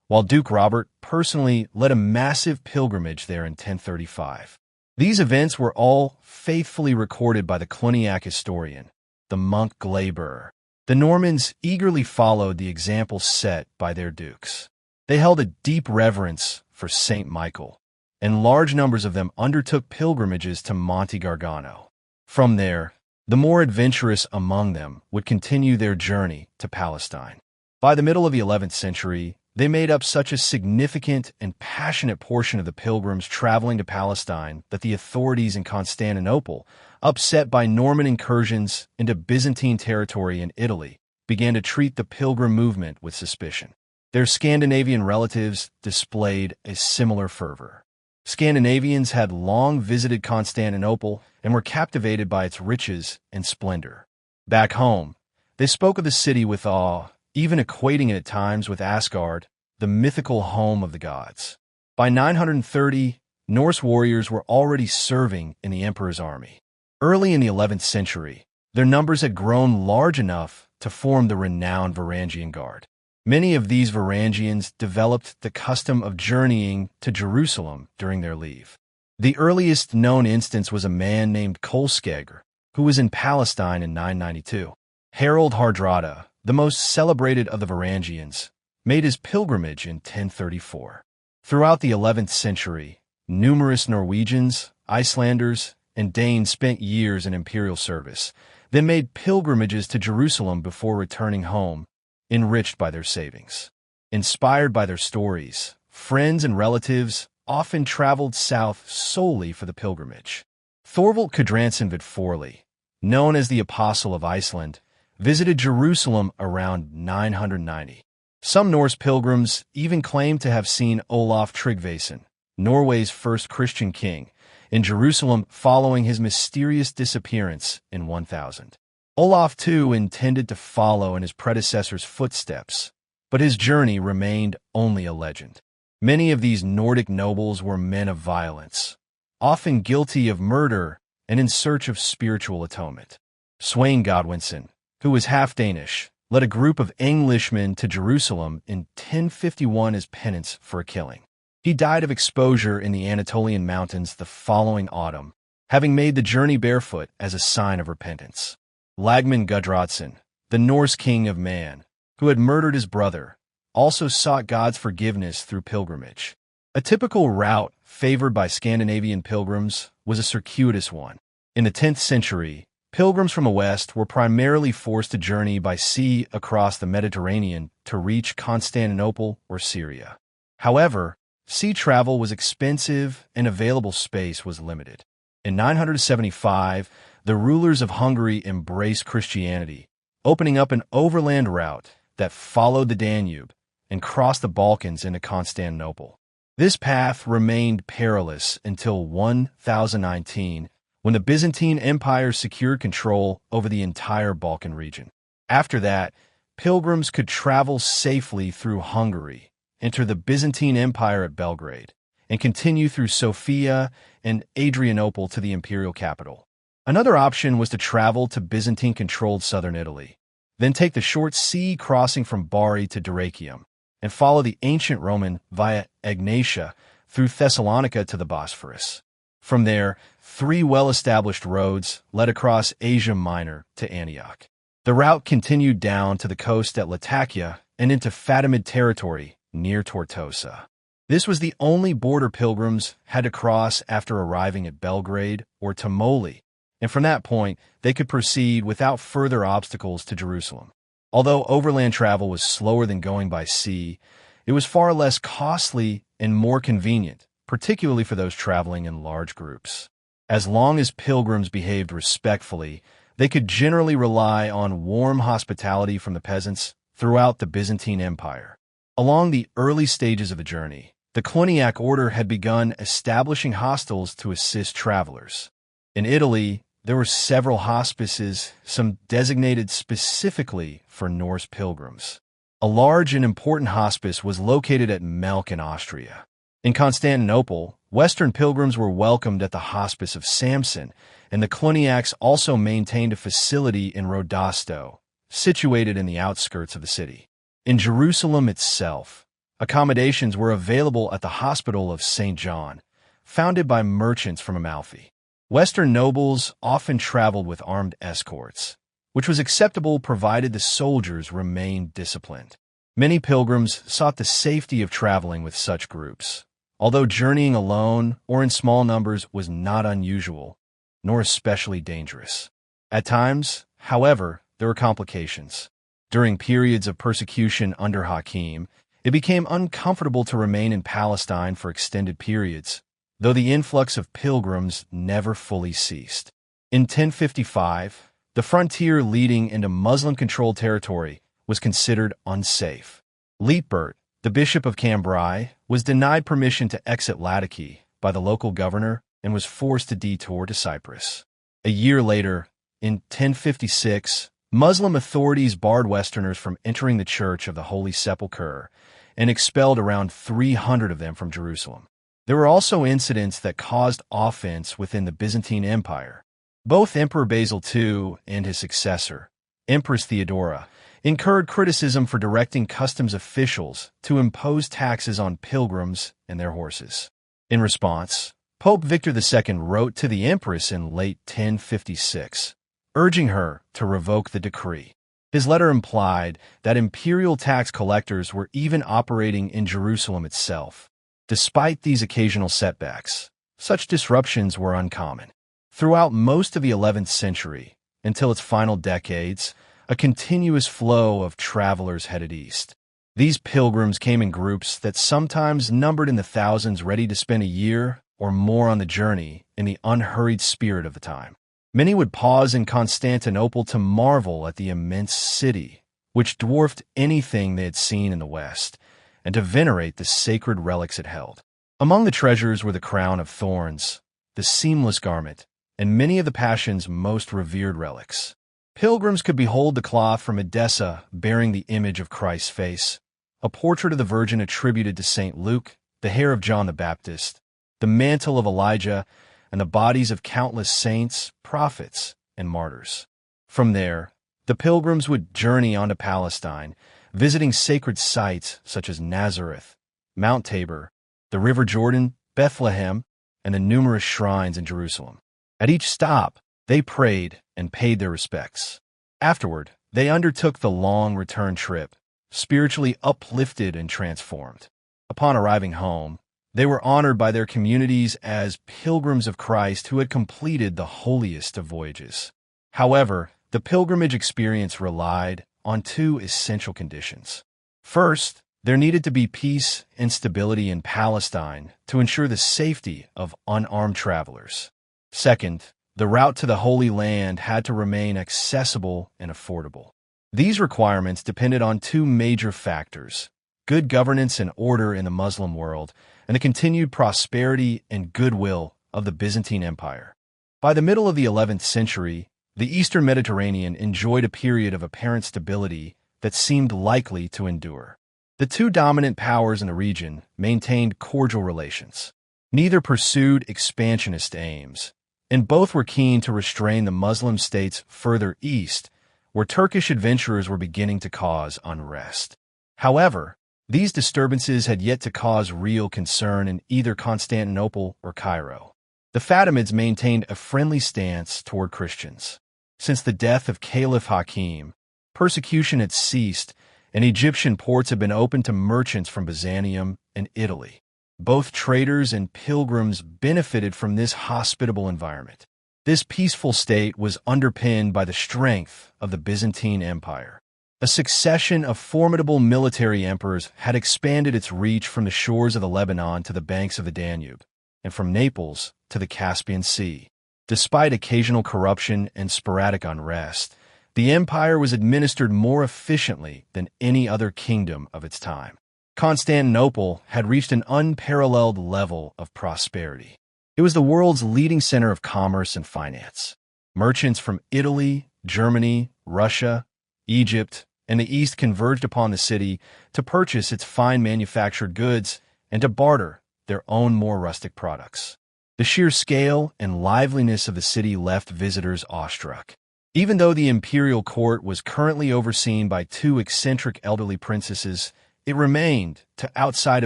S1: while Duke Robert personally led a massive pilgrimage there in 1035. These events were all faithfully recorded by the Cluniac historian, the monk Glaber. The Normans eagerly followed the example set by their dukes. They held a deep reverence for Saint Michael, and large numbers of them undertook pilgrimages to Monte Gargano. From there, the more adventurous among them would continue their journey to Palestine. By the middle of the 11th century, they made up such a significant and passionate portion of the pilgrims traveling to Palestine that the authorities in Constantinople, upset by Norman incursions into Byzantine territory in Italy, began to treat the pilgrim movement with suspicion. Their Scandinavian relatives displayed a similar fervor. Scandinavians had long visited Constantinople and were captivated by its riches and splendor. Back home, they spoke of the city with awe, even equating it at times with Asgard, the mythical home of the gods. By 930, Norse warriors were already serving in the emperor's army. Early in the 11th century, their numbers had grown large enough to form the renowned Varangian Guard. Many of these Varangians developed the custom of journeying to Jerusalem during their leave. The earliest known instance was a man named Kolskegr, who was in Palestine in 992. Harold Hardrada, the most celebrated of the Varangians, made his pilgrimage in 1034. Throughout the 11th century, numerous Norwegians, Icelanders, and Danes spent years in imperial service, then made pilgrimages to Jerusalem before returning home, enriched by their savings. Inspired by their stories, friends and relatives often traveled south solely for the pilgrimage. Thorvald Kudransen Vidforli, known as the Apostle of Iceland, visited Jerusalem around 990. Some Norse pilgrims even claimed to have seen Olaf Tryggvason, Norway's first Christian king, in Jerusalem following his mysterious disappearance in 1000. Olaf, too, intended to follow in his predecessor's footsteps, but his journey remained only a legend. Many of these Nordic nobles were men of violence, often guilty of murder and in search of spiritual atonement. Sweyn Godwinson, who was half Danish, led a group of Englishmen to Jerusalem in 1051 as penance for a killing. He died of exposure in the Anatolian mountains the following autumn, having made the journey barefoot as a sign of repentance. Lagman Gudrodsson, the Norse king of Man, who had murdered his brother, also sought God's forgiveness through pilgrimage. A typical route favored by Scandinavian pilgrims was a circuitous one. In the 10th century, pilgrims from the west were primarily forced to journey by sea across the Mediterranean to reach Constantinople or Syria. However, sea travel was expensive and available space was limited. In 975, the rulers of Hungary embraced Christianity, opening up an overland route that followed the Danube and crossed the Balkans into Constantinople. This path remained perilous until 1019, when the Byzantine Empire secured control over the entire Balkan region. After that, pilgrims could travel safely through Hungary, enter the Byzantine Empire at Belgrade, and continue through Sofia and Adrianople to the imperial capital. Another option was to travel to Byzantine-controlled southern Italy, then take the short sea crossing from Bari to Dyrrhachium, and follow the ancient Roman Via Egnatia through Thessalonica to the Bosphorus. From there, 3 well-established roads led across Asia Minor to Antioch. The route continued down to the coast at Latakia and into Fatimid territory near Tortosa. This was the only border pilgrims had to cross after arriving at Belgrade or Tamoli, and from that point, they could proceed without further obstacles to Jerusalem. Although overland travel was slower than going by sea, it was far less costly and more convenient, particularly for those traveling in large groups. As long as pilgrims behaved respectfully, they could generally rely on warm hospitality from the peasants throughout the Byzantine Empire. Along the early stages of the journey, the Cluniac order had begun establishing hostels to assist travelers. In Italy, there were several hospices, some designated specifically for Norse pilgrims. A large and important hospice was located at Melk in Austria. In Constantinople, Western pilgrims were welcomed at the Hospice of Samson, and the Cluniacs also maintained a facility in Rodosto, situated in the outskirts of the city. In Jerusalem itself, accommodations were available at the Hospital of St. John, founded by merchants from Amalfi. Western nobles often traveled with armed escorts, which was acceptable provided the soldiers remained disciplined. Many pilgrims sought the safety of traveling with such groups, although journeying alone or in small numbers was not unusual, nor especially dangerous. At times, however, there were complications. During periods of persecution under Hakim, it became uncomfortable to remain in Palestine for extended periods, though the influx of pilgrims never fully ceased. In 1055, the frontier leading into Muslim-controlled territory was considered unsafe. Lietbert, the bishop of Cambrai, was denied permission to exit Lataki by the local governor and was forced to detour to Cyprus. A year later, in 1056, Muslim authorities barred Westerners from entering the Church of the Holy Sepulchre and expelled around 300 of them from Jerusalem. There were also incidents that caused offense within the Byzantine Empire. Both Emperor Basil II and his successor, Empress Theodora, incurred criticism for directing customs officials to impose taxes on pilgrims and their horses. In response, Pope Victor II wrote to the Empress in late 1056, urging her to revoke the decree. His letter implied that imperial tax collectors were even operating in Jerusalem itself. Despite these occasional setbacks, such disruptions were uncommon. Throughout most of the 11th century, until its final decades, a continuous flow of travelers headed east. These pilgrims came in groups that sometimes numbered in the thousands, ready to spend a year or more on the journey in the unhurried spirit of the time. Many would pause in Constantinople to marvel at the immense city, which dwarfed anything they had seen in the West, and to venerate the sacred relics it held. Among the treasures were the crown of thorns, the seamless garment, and many of the Passion's most revered relics. Pilgrims could behold the cloth from Edessa bearing the image of Christ's face, a portrait of the Virgin attributed to St. Luke, the hair of John the Baptist, the mantle of Elijah, and the bodies of countless saints, prophets, and martyrs. From there, the pilgrims would journey on to Palestine, visiting sacred sites such as Nazareth, Mount Tabor, the River Jordan, Bethlehem, and the numerous shrines in Jerusalem. At each stop, they prayed and paid their respects. Afterward, they undertook the long return trip, spiritually uplifted and transformed. Upon arriving home, they were honored by their communities as pilgrims of Christ who had completed the holiest of voyages. However, the pilgrimage experience relied on 2 essential conditions. First, there needed to be peace and stability in Palestine to ensure the safety of unarmed travelers. Second, the route to the Holy Land had to remain accessible and affordable. These requirements depended on 2 major factors: good governance and order in the Muslim world, and the continued prosperity and goodwill of the Byzantine Empire. By the middle of the 11th century, the Eastern Mediterranean enjoyed a period of apparent stability that seemed likely to endure. The 2 dominant powers in the region maintained cordial relations. Neither pursued expansionist aims, and both were keen to restrain the Muslim states further east, where Turkish adventurers were beginning to cause unrest. However, These disturbances had yet to cause real concern in either Constantinople or Cairo. The Fatimids maintained a friendly stance toward Christians. Since the death of Caliph Hakim, persecution had ceased, and Egyptian ports had been opened to merchants from Byzantium and Italy. Both traders and pilgrims benefited from this hospitable environment. This peaceful state was underpinned by the strength of the Byzantine Empire. A succession of formidable military emperors had expanded its reach from the shores of the Lebanon to the banks of the Danube, and from Naples to the Caspian Sea. Despite occasional corruption and sporadic unrest, the empire was administered more efficiently than any other kingdom of its time. Constantinople had reached an unparalleled level of prosperity. It was the world's leading center of commerce and finance. Merchants from Italy, Germany, Russia, Egypt, and the East converged upon the city to purchase its fine manufactured goods and to barter their own more rustic products. The sheer scale and liveliness of the city left visitors awestruck. Even though the imperial court was currently overseen by two eccentric elderly princesses, it remained, to outside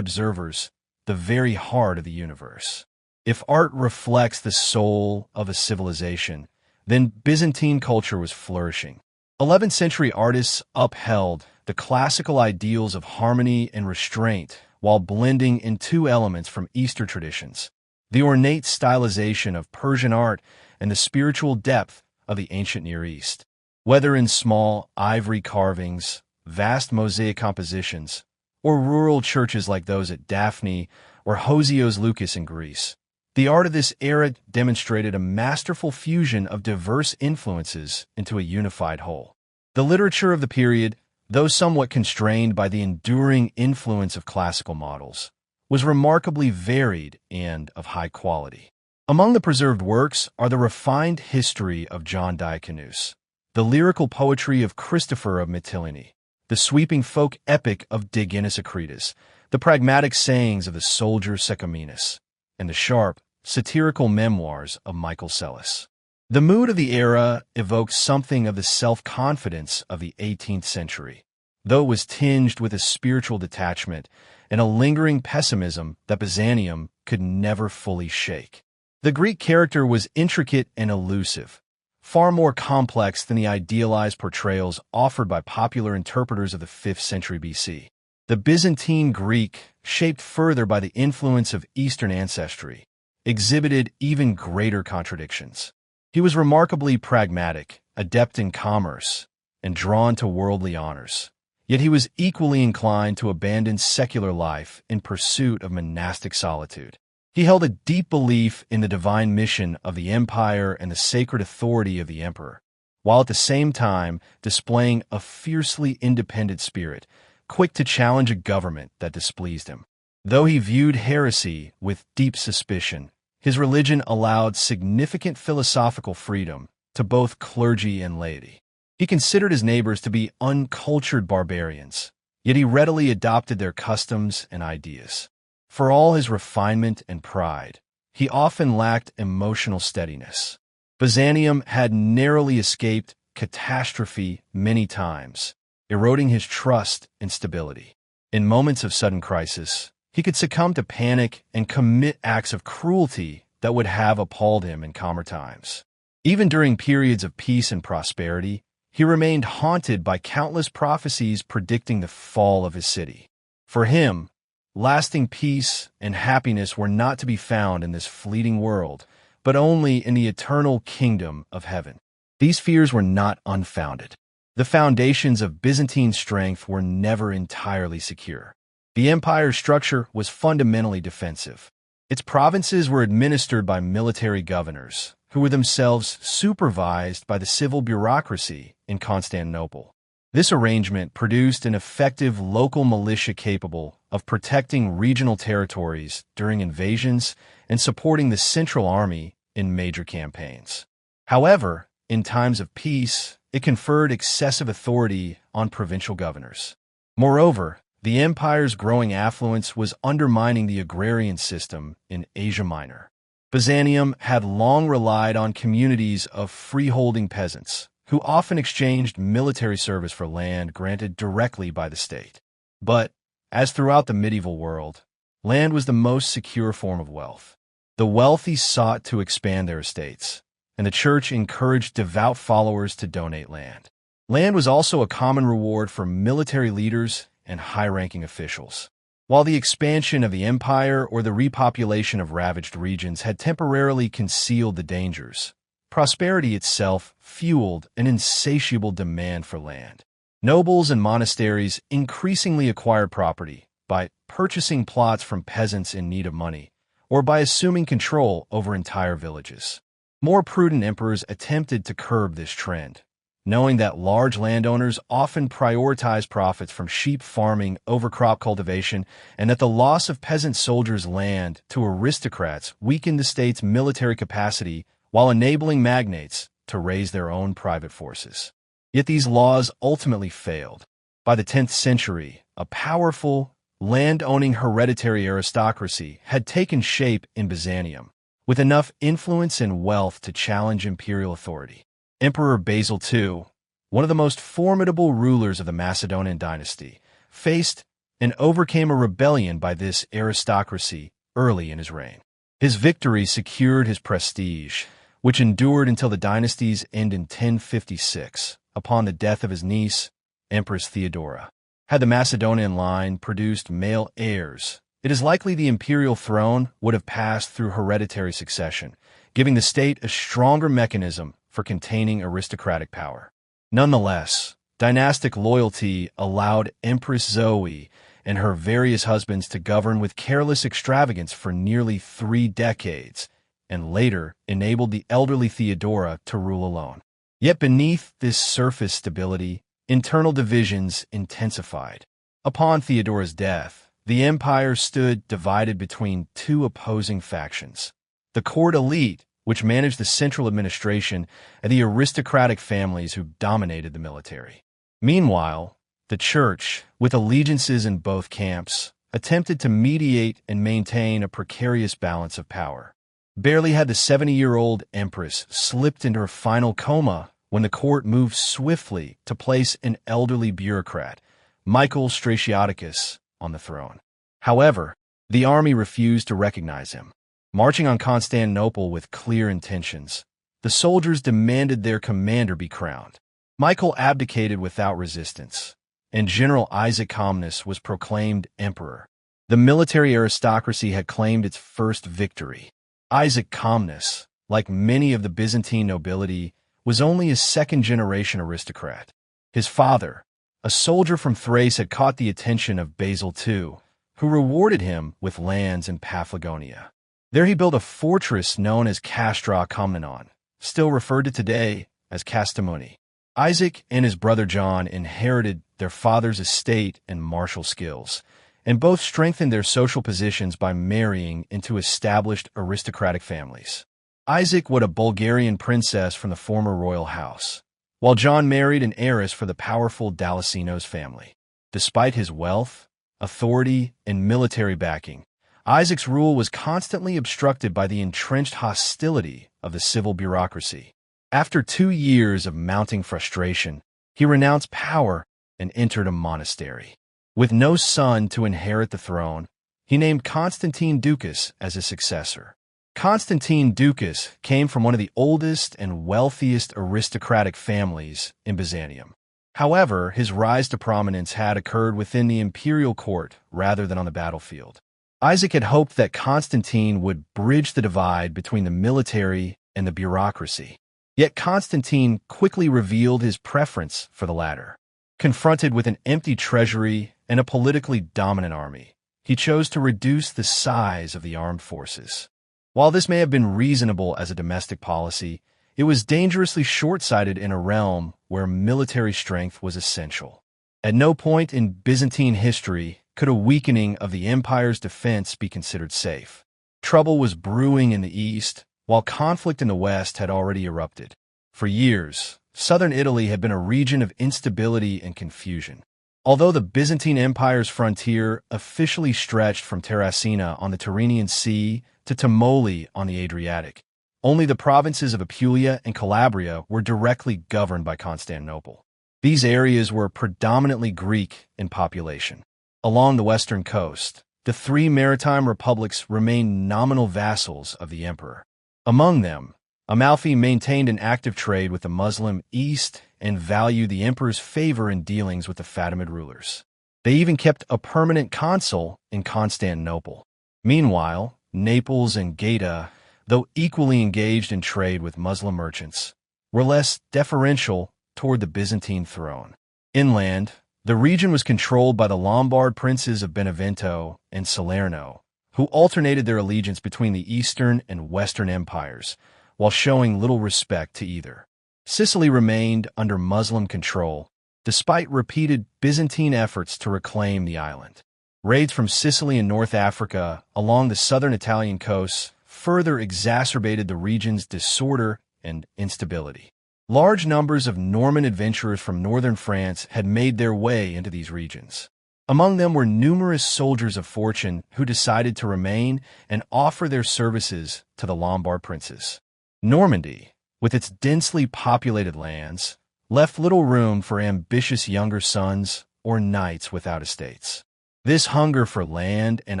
S1: observers, the very heart of the universe. If art reflects the soul of a civilization, then Byzantine culture was flourishing. 11th century artists upheld the classical ideals of harmony and restraint while blending in two elements from Eastern traditions: the ornate stylization of Persian art and the spiritual depth of the ancient Near East. Whether in small ivory carvings, vast mosaic compositions, or rural churches like those at Daphne or Hosios Lukis in Greece, the art of this era demonstrated a masterful fusion of diverse influences into a unified whole. The literature of the period, though somewhat constrained by the enduring influence of classical models, was remarkably varied and of high quality. Among the preserved works are the refined history of John Diaconus, the lyrical poetry of Christopher of Mytilene, the sweeping folk epic of Digenis Acritas, the pragmatic sayings of the soldier Secominus, and the sharp, satirical memoirs of Michael Sellis. The mood of the era evoked something of the self-confidence of the 18th century, though it was tinged with a spiritual detachment and a lingering pessimism that Byzantium could never fully shake. The Greek character was intricate and elusive, far more complex than the idealized portrayals offered by popular interpreters of the 5th century BC. The Byzantine Greek, shaped further by the influence of Eastern ancestry, exhibited even greater contradictions. He was remarkably pragmatic, adept in commerce, and drawn to worldly honors. Yet he was equally inclined to abandon secular life in pursuit of monastic solitude. He held a deep belief in the divine mission of the empire and the sacred authority of the emperor, while at the same time displaying a fiercely independent spirit, quick to challenge a government that displeased him. Though he viewed heresy with deep suspicion, his religion allowed significant philosophical freedom to both clergy and laity. He considered his neighbors to be uncultured barbarians, yet he readily adopted their customs and ideas. For all his refinement and pride, he often lacked emotional steadiness. Byzantium had narrowly escaped catastrophe many times, eroding his trust and stability. In moments of sudden crisis, he could succumb to panic and commit acts of cruelty that would have appalled him in calmer times. Even during periods of peace and prosperity, he remained haunted by countless prophecies predicting the fall of his city. For him, lasting peace and happiness were not to be found in this fleeting world, but only in the eternal kingdom of heaven. These fears were not unfounded. The foundations of Byzantine strength were never entirely secure. The empire's structure was fundamentally defensive. Its provinces were administered by military governors, who were themselves supervised by the civil bureaucracy in Constantinople. This arrangement produced an effective local militia capable of protecting regional territories during invasions and supporting the central army in major campaigns. However, in times of peace, it conferred excessive authority on provincial governors. Moreover, the empire's growing affluence was undermining the agrarian system in Asia Minor. Byzantium had long relied on communities of freeholding peasants, who often exchanged military service for land granted directly by the state. But, As throughout the medieval world, land was the most secure form of wealth. The wealthy sought to expand their estates, and the church encouraged devout followers to donate land. Land was also a common reward for military leaders and high-ranking officials. While the expansion of the empire or the repopulation of ravaged regions had temporarily concealed the dangers, prosperity itself fueled an insatiable demand for land. Nobles and monasteries increasingly acquired property by purchasing plots from peasants in need of money, or by assuming control over entire villages. More prudent emperors attempted to curb this trend, knowing that large landowners often prioritized profits from sheep farming over crop cultivation, and that the loss of peasant soldiers' land to aristocrats weakened the state's military capacity while enabling magnates to raise their own private forces. Yet these laws ultimately failed. By the 10th century, a powerful, land-owning hereditary aristocracy had taken shape in Byzantium, with enough influence and wealth to challenge imperial authority. Emperor Basil II, one of the most formidable rulers of the Macedonian dynasty, faced and overcame a rebellion by this aristocracy early in his reign. His victory secured his prestige, which endured until the dynasty's end in 1056, upon the death of his niece, Empress Theodora. Had the Macedonian line produced male heirs, it is likely the imperial throne would have passed through hereditary succession, giving the state a stronger mechanism for containing aristocratic power. Nonetheless, dynastic loyalty allowed Empress Zoe and her various husbands to govern with careless extravagance for nearly 3 decades, and later enabled the elderly Theodora to rule alone. Yet beneath this surface stability, internal divisions intensified. Upon Theodora's death, the empire stood divided between 2 opposing factions: the court elite, which managed the central administration, and the aristocratic families who dominated the military. Meanwhile, the church, with allegiances in both camps, attempted to mediate and maintain a precarious balance of power. Barely had the 70-year-old empress slipped into her final coma when the court moved swiftly to place an elderly bureaucrat, Michael Stratioticus, on the throne. However, the army refused to recognize him. Marching on Constantinople with clear intentions, the soldiers demanded their commander be crowned. Michael abdicated without resistance, and General Isaac Comnenus was proclaimed emperor. The military aristocracy had claimed its first victory. Isaac Comnenus, like many of the Byzantine nobility, was only a second-generation aristocrat. His father, a soldier from Thrace, had caught the attention of Basil II, who rewarded him with lands in Paphlagonia. There he built a fortress known as Castra Comnenion, still referred to today as Kastamuni. Isaac and his brother John inherited their father's estate and martial skills, and both strengthened their social positions by marrying into established aristocratic families. Isaac wed a Bulgarian princess from the former royal house, while John married an heiress for the powerful Dalasinos family. Despite his wealth, authority, and military backing, Isaac's rule was constantly obstructed by the entrenched hostility of the civil bureaucracy. After 2 years of mounting frustration, he renounced power and entered a monastery. With no son to inherit the throne, he named Constantine Ducas as his successor. Constantine Ducas came from one of the oldest and wealthiest aristocratic families in Byzantium. However, his rise to prominence had occurred within the imperial court rather than on the battlefield. Isaac had hoped that Constantine would bridge the divide between the military and the bureaucracy. Yet Constantine quickly revealed his preference for the latter. Confronted with an empty treasury and a politically dominant army, he chose to reduce the size of the armed forces. While this may have been reasonable as a domestic policy, it was dangerously short-sighted in a realm where military strength was essential. At no point in Byzantine history could a weakening of the empire's defense be considered safe. Trouble was brewing in the east, while conflict in the west had already erupted. For years, southern Italy had been a region of instability and confusion. Although the Byzantine Empire's frontier officially stretched from Terracina on the Tyrrhenian Sea to Termoli on the Adriatic, only the provinces of Apulia and Calabria were directly governed by Constantinople. These areas were predominantly Greek in population. Along the western coast, the three maritime republics remained nominal vassals of the emperor. Among them, Amalfi maintained an active trade with the Muslim East and valued the emperor's favor in dealings with the Fatimid rulers. They even kept a permanent consul in Constantinople. Meanwhile, Naples and Gaeta, though equally engaged in trade with Muslim merchants, were less deferential toward the Byzantine throne. Inland, the region was controlled by the Lombard princes of Benevento and Salerno, who alternated their allegiance between the Eastern and Western empires, while showing little respect to either. Sicily remained under Muslim control, despite repeated Byzantine efforts to reclaim the island. Raids from Sicily and North Africa along the southern Italian coasts further exacerbated the region's disorder and instability. Large numbers of Norman adventurers from northern France had made their way into these regions. Among them were numerous soldiers of fortune who decided to remain and offer their services to the Lombard princes. Normandy, with its densely populated lands, left little room for ambitious younger sons or knights without estates. This hunger for land and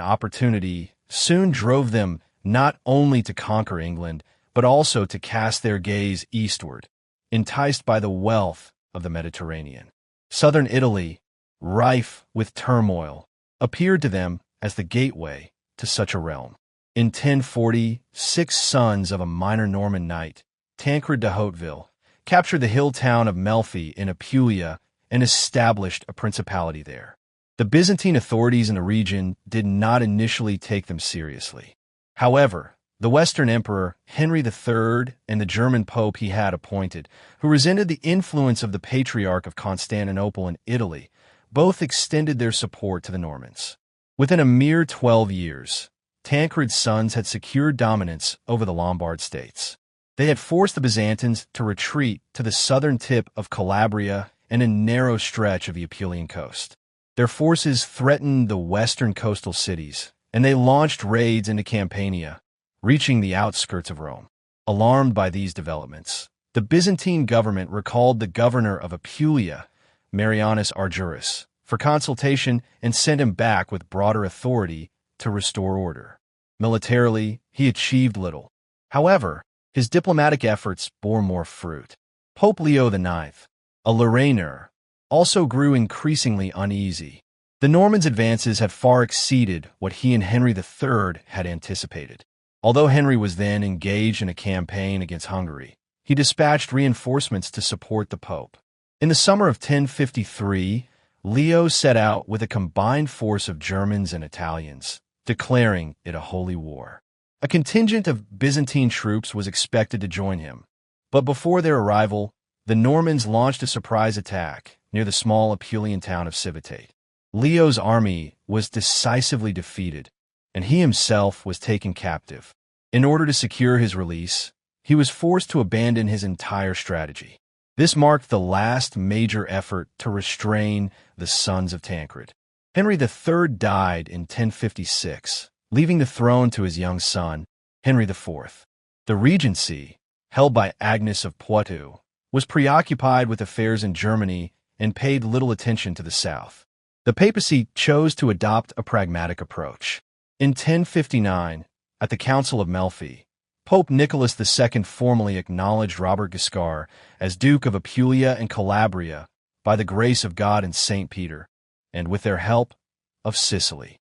S1: opportunity soon drove them not only to conquer England, but also to cast their gaze eastward, enticed by the wealth of the Mediterranean. Southern Italy, rife with turmoil, appeared to them as the gateway to such a realm. In 1040, 6 sons of a minor Norman knight, Tancred de Hauteville, captured the hill town of Melfi in Apulia and established a principality there. The Byzantine authorities in the region did not initially take them seriously. However, the Western Emperor, Henry III, and the German Pope he had appointed, who resented the influence of the Patriarch of Constantinople in Italy, both extended their support to the Normans. Within a mere 12 years, Tancred's sons had secured dominance over the Lombard states. They had forced the Byzantines to retreat to the southern tip of Calabria and a narrow stretch of the Apulian coast. Their forces threatened the western coastal cities, and they launched raids into Campania, reaching the outskirts of Rome. Alarmed by these developments, the Byzantine government recalled the governor of Apulia, Marianus Argerus, for consultation and sent him back with broader authority to restore order. Militarily, he achieved little. However, his diplomatic efforts bore more fruit. Pope Leo IX, a Lorrainer, also grew increasingly uneasy. The Normans' advances had far exceeded what he and Henry III had anticipated. Although Henry was then engaged in a campaign against Hungary, he dispatched reinforcements to support the Pope. In the summer of 1053, Leo set out with a combined force of Germans and Italians, declaring it a holy war. A contingent of Byzantine troops was expected to join him, but before their arrival, the Normans launched a surprise attack near the small Apulian town of Civitate. Leo's army was decisively defeated, and he himself was taken captive. In order to secure his release, he was forced to abandon his entire strategy. This marked the last major effort to restrain the sons of Tancred. Henry III died in 1056, leaving the throne to his young son, Henry IV. The regency, held by Agnes of Poitou, was preoccupied with affairs in Germany and paid little attention to the south. The papacy chose to adopt a pragmatic approach. In 1059, at the Council of Melfi, Pope Nicholas II formally acknowledged Robert Guiscard as Duke of Apulia and Calabria by the grace of God and St. Peter, and with their help, of Sicily.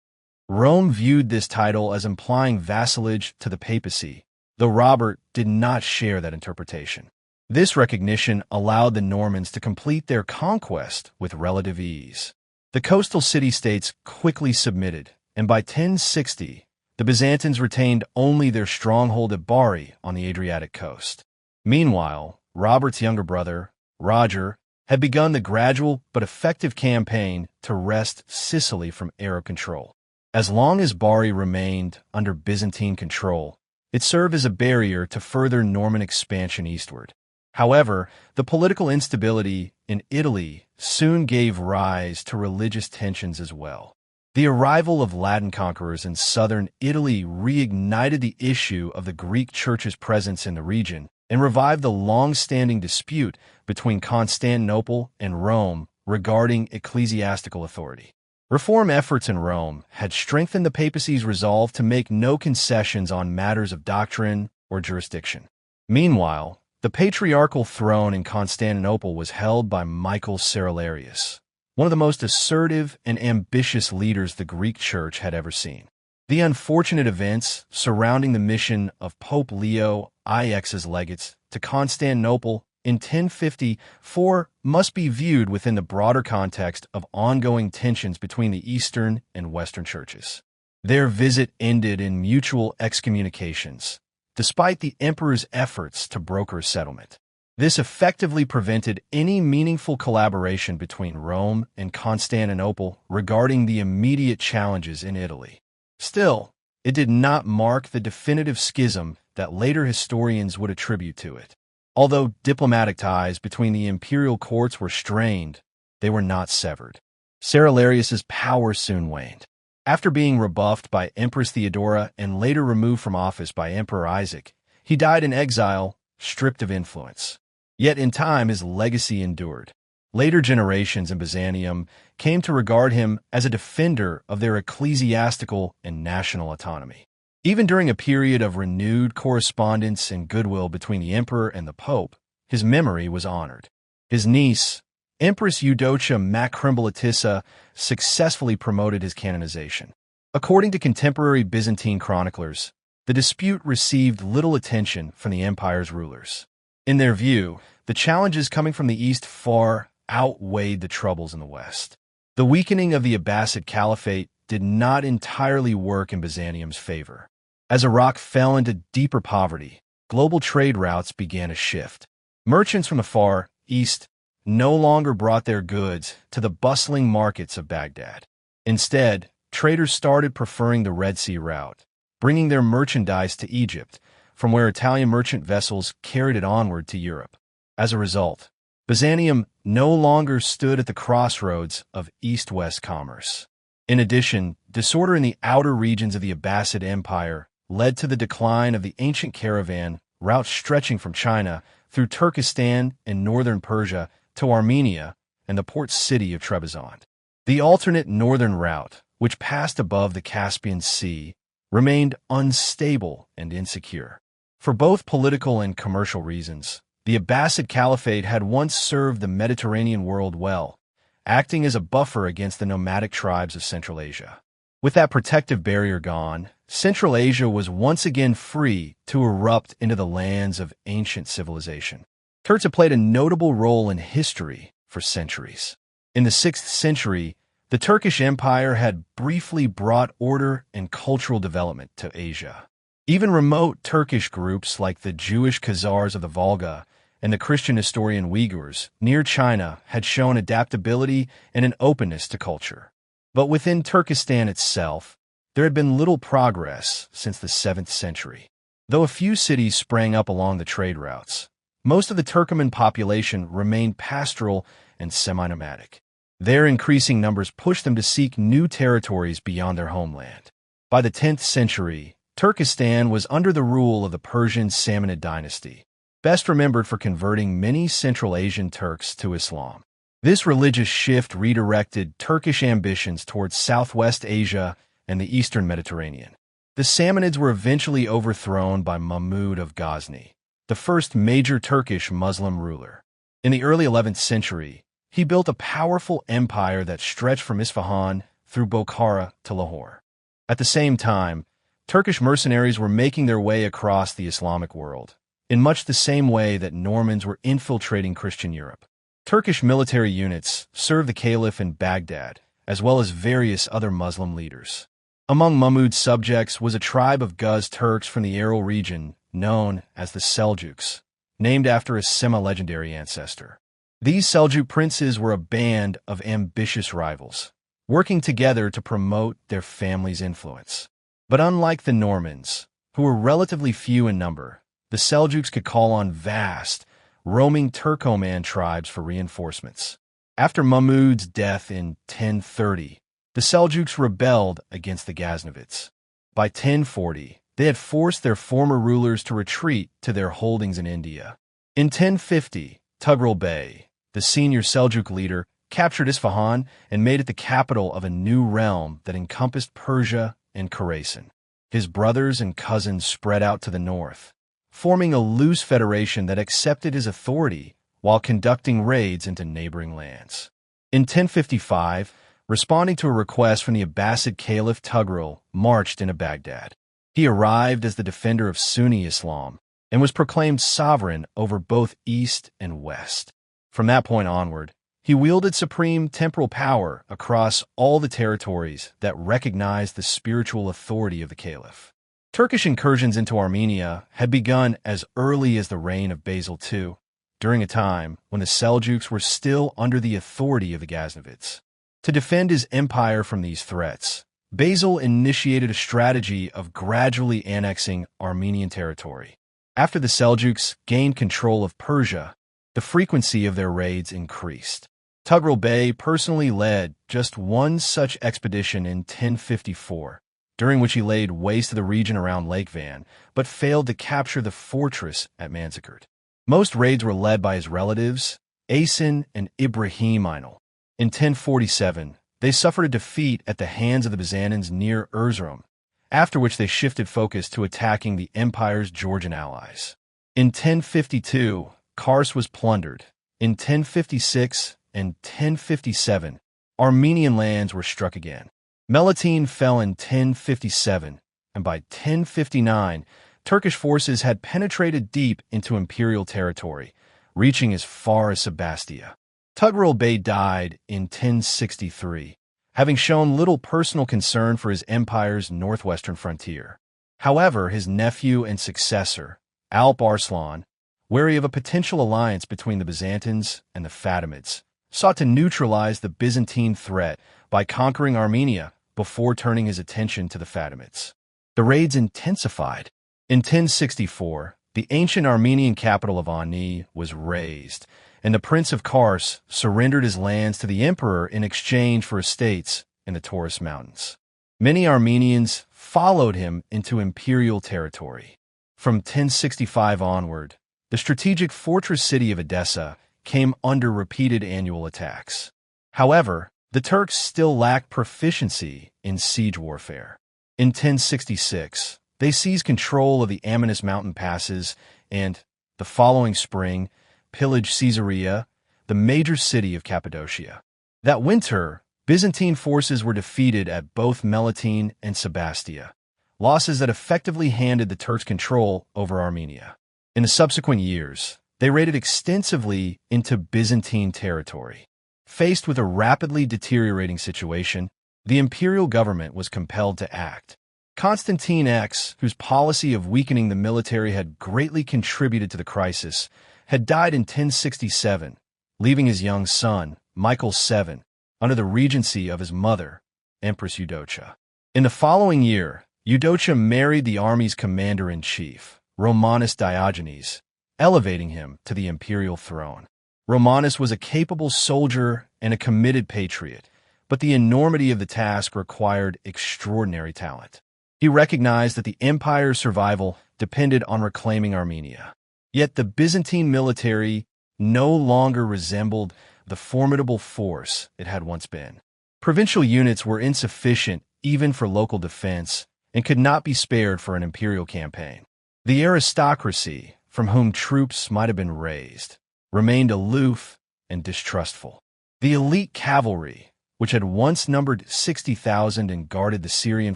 S1: Rome viewed this title as implying vassalage to the papacy, though Robert did not share that interpretation. This recognition allowed the Normans to complete their conquest with relative ease. The coastal city-states quickly submitted, and by 1060, the Byzantines retained only their stronghold at Bari on the Adriatic coast. Meanwhile, Robert's younger brother, Roger, had begun the gradual but effective campaign to wrest Sicily from Arab control. As long as Bari remained under Byzantine control, it served as a barrier to further Norman expansion eastward. However, the political instability in Italy soon gave rise to religious tensions as well. The arrival of Latin conquerors in southern Italy reignited the issue of the Greek Church's presence in the region and revived the long-standing dispute between Constantinople and Rome regarding ecclesiastical authority. Reform efforts in Rome had strengthened the papacy's resolve to make no concessions on matters of doctrine or jurisdiction. Meanwhile, the patriarchal throne in Constantinople was held by Michael Cerularius, one of the most assertive and ambitious leaders the Greek Church had ever seen. The unfortunate events surrounding the mission of Pope Leo IX's legates to Constantinople in 1054 must be viewed within the broader context of ongoing tensions between the Eastern and Western churches. Their visit ended in mutual excommunications, despite the emperor's efforts to broker a settlement. This effectively prevented any meaningful collaboration between Rome and Constantinople regarding the immediate challenges in Italy. Still, it did not mark the definitive schism that later historians would attribute to it. Although diplomatic ties between the imperial courts were strained, they were not severed. Cerularius's power soon waned. After being rebuffed by Empress Theodora and later removed from office by Emperor Isaac, he died in exile, stripped of influence. Yet in time his legacy endured. Later generations in Byzantium came to regard him as a defender of their ecclesiastical and national autonomy. Even during a period of renewed correspondence and goodwill between the emperor and the pope, his memory was honored. His niece, Empress Eudocia Macrimbolatissa, successfully promoted his canonization. According to contemporary Byzantine chroniclers, the dispute received little attention from the empire's rulers. In their view, the challenges coming from the east far outweighed the troubles in the west. The weakening of the Abbasid Caliphate did not entirely work in Byzantium's favor. As Iraq fell into deeper poverty, global trade routes began to shift. Merchants from the far east no longer brought their goods to the bustling markets of Baghdad. Instead, traders started preferring the Red Sea route, bringing their merchandise to Egypt, from where Italian merchant vessels carried it onward to Europe. As a result, Byzantium no longer stood at the crossroads of east-west commerce. In addition, disorder in the outer regions of the Abbasid Empire led to the decline of the ancient caravan route stretching from China through Turkestan and northern Persia to Armenia and the port city of Trebizond. The alternate northern route, which passed above the Caspian Sea, remained unstable and insecure. For both political and commercial reasons, the Abbasid Caliphate had once served the Mediterranean world well, acting as a buffer against the nomadic tribes of Central Asia. With that protective barrier gone, Central Asia was once again free to erupt into the lands of ancient civilization. Turks have played a notable role in history for centuries. In the 6th century, the Turkish Empire had briefly brought order and cultural development to Asia. Even remote Turkish groups like the Jewish Khazars of the Volga and the Christian historian Uyghurs near China had shown adaptability and an openness to culture. But within Turkestan itself, there had been little progress since the 7th century. Though a few cities sprang up along the trade routes, most of the Turkoman population remained pastoral and semi-nomadic. Their increasing numbers pushed them to seek new territories beyond their homeland. By the 10th century, Turkestan was under the rule of the Persian Samanid dynasty, best remembered for converting many Central Asian Turks to Islam. This religious shift redirected Turkish ambitions towards Southwest Asia and the Eastern Mediterranean. The Samanids were eventually overthrown by Mahmud of Ghazni, the first major Turkish Muslim ruler. In the early 11th century, he built a powerful empire that stretched from Isfahan through Bokhara to Lahore. At the same time, Turkish mercenaries were making their way across the Islamic world, in much the same way that Normans were infiltrating Christian Europe. Turkish military units served the Caliph in Baghdad, as well as various other Muslim leaders. Among Mahmud's subjects was a tribe of Guz Turks from the Aral region known as the Seljuks, named after a semi-legendary ancestor. These Seljuk princes were a band of ambitious rivals, working together to promote their family's influence. But unlike the Normans, who were relatively few in number, the Seljuks could call on vast, roaming Turkoman tribes for reinforcements. After Mahmud's death in 1030, the Seljuks rebelled against the Ghaznavids. By 1040, they had forced their former rulers to retreat to their holdings in India. In 1050, Tughril Bey, the senior Seljuk leader, captured Isfahan, and made it the capital of a new realm that encompassed Persia and Khorasan. His brothers and cousins spread out to the north, forming a loose federation that accepted his authority while conducting raids into neighboring lands. In 1055, responding to a request from the Abbasid Caliph Tughril, marched into Baghdad. He arrived as the defender of Sunni Islam and was proclaimed sovereign over both East and West. From that point onward, he wielded supreme temporal power across all the territories that recognized the spiritual authority of the caliph. Turkish incursions into Armenia had begun as early as the reign of Basil II, during a time when the Seljuks were still under the authority of the Ghaznavids. To defend his empire from these threats, Basil initiated a strategy of gradually annexing Armenian territory. After the Seljuks gained control of Persia, the frequency of their raids increased. Tughril Bey personally led just one such expedition in 1054, during which he laid waste to the region around Lake Van, but failed to capture the fortress at Manzikert. Most raids were led by his relatives, Asin and Ibrahim Ainul. In 1047, they suffered a defeat at the hands of the Byzantines near Erzurum, after which they shifted focus to attacking the empire's Georgian allies. In 1052, Kars was plundered. In 1056 and 1057, Armenian lands were struck again. Melitene fell in 1057, and by 1059, Turkish forces had penetrated deep into imperial territory, reaching as far as Sebastia. Tughril Bey died in 1063, having shown little personal concern for his empire's northwestern frontier. However, his nephew and successor, Alp Arslan, wary of a potential alliance between the Byzantines and the Fatimids, sought to neutralize the Byzantine threat by conquering Armenia before turning his attention to the Fatimids. The raids intensified. In 1064, the ancient Armenian capital of Ani was razed, and the Prince of Kars surrendered his lands to the emperor in exchange for estates in the Taurus Mountains. Many Armenians followed him into imperial territory. From 1065 onward, the strategic fortress city of Edessa came under repeated annual attacks. However, the Turks still lacked proficiency in siege warfare. In 1066, they seized control of the Amanus mountain passes and, the following spring, pillaged Caesarea, the major city of Cappadocia. That winter, Byzantine forces were defeated at both Melitene and Sebastia, losses that effectively handed the Turks control over Armenia. In the subsequent years, they raided extensively into Byzantine territory. Faced with a rapidly deteriorating situation, the imperial government was compelled to act. Constantine X, whose policy of weakening the military had greatly contributed to the crisis, had died in 1067, leaving his young son, Michael VII, under the regency of his mother, Empress Eudocia. In the following year, Eudocia married the army's commander-in-chief, Romanus Diogenes, elevating him to the imperial throne. Romanus was a capable soldier and a committed patriot, but the enormity of the task required extraordinary talent. He recognized that the empire's survival depended on reclaiming Armenia. Yet the Byzantine military no longer resembled the formidable force it had once been. Provincial units were insufficient even for local defense and could not be spared for an imperial campaign. The aristocracy, from whom troops might have been raised, remained aloof and distrustful. The elite cavalry, which had once numbered 60,000 and guarded the Syrian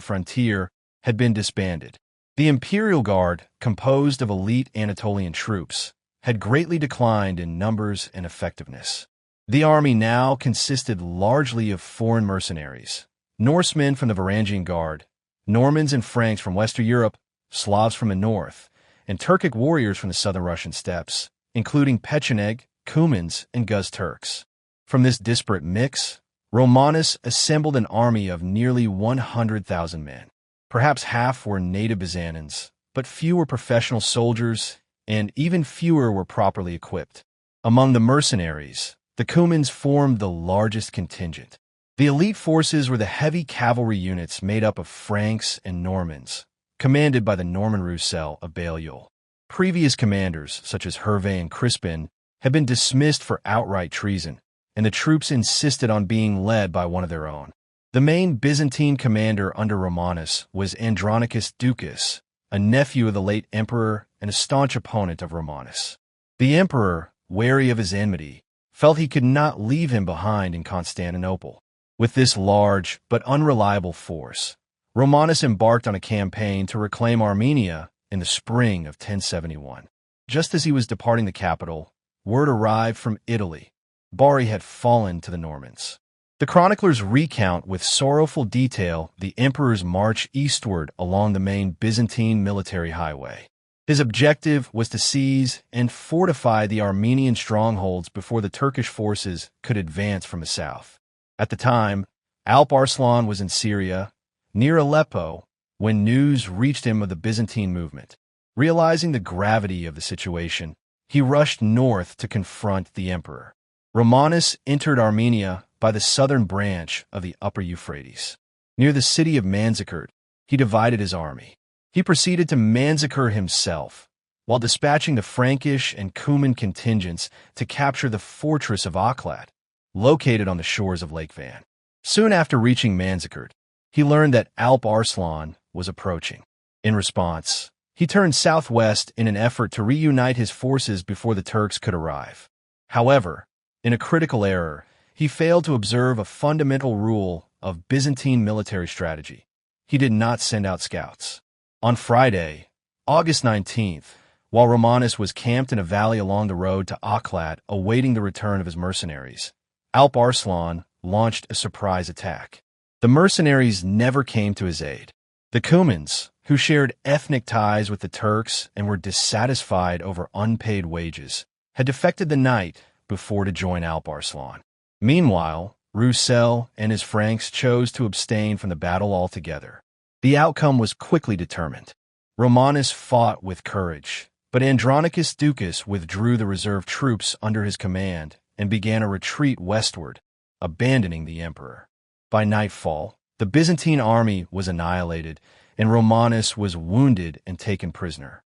S1: frontier, had been disbanded. The imperial guard, composed of elite Anatolian troops, had greatly declined in numbers and effectiveness. The army now consisted largely of foreign mercenaries, Norsemen from the Varangian Guard, Normans and Franks from Western Europe, Slavs from the north, and Turkic warriors from the southern Russian steppes, including Pecheneg, Cumans, and Guz Turks. From this disparate mix, Romanus assembled an army of nearly 100,000 men. Perhaps half were native Byzantines, but few were professional soldiers, and even fewer were properly equipped. Among the mercenaries, the Cumans formed the largest contingent. The elite forces were the heavy cavalry units made up of Franks and Normans, commanded by the Norman Roussel of Balliol. Previous commanders, such as Hervé and Crispin, had been dismissed for outright treason, and the troops insisted on being led by one of their own. The main Byzantine commander under Romanus was Andronicus Ducas, a nephew of the late emperor and a staunch opponent of Romanus. The emperor, wary of his enmity, felt he could not leave him behind in Constantinople. With this large but unreliable force, Romanus embarked on a campaign to reclaim Armenia in the spring of 1071. Just as he was departing the capital, word arrived from Italy. Bari had fallen to the Normans. The chroniclers recount with sorrowful detail the emperor's march eastward along the main Byzantine military highway. His objective was to seize and fortify the Armenian strongholds before the Turkish forces could advance from the south. At the time, Alp Arslan was in Syria, near Aleppo, when news reached him of the Byzantine movement. Realizing the gravity of the situation, he rushed north to confront the emperor. Romanus entered Armenia by the southern branch of the upper Euphrates. Near the city of Manzikert, he divided his army. He proceeded to Manzikert himself, while dispatching the Frankish and Cuman contingents to capture the fortress of Aklat, located on the shores of Lake Van. Soon after reaching Manzikert, he learned that Alp Arslan was approaching. In response, he turned southwest in an effort to reunite his forces before the Turks could arrive. However, in a critical error, he failed to observe a fundamental rule of Byzantine military strategy. He did not send out scouts. On Friday, August 19th, while Romanus was camped in a valley along the road to Aklat awaiting the return of his mercenaries, Alp Arslan launched a surprise attack. The mercenaries never came to his aid. The Cumans, who shared ethnic ties with the Turks and were dissatisfied over unpaid wages, had defected the night before to join Alp Arslan. Meanwhile, Roussel and his Franks chose to abstain from the battle altogether. The outcome was quickly determined. Romanus fought with courage, but Andronicus Ducas withdrew the reserve troops under his command and began a retreat westward, abandoning the emperor. By nightfall, the Byzantine army was annihilated, and Romanus was wounded and taken prisoner.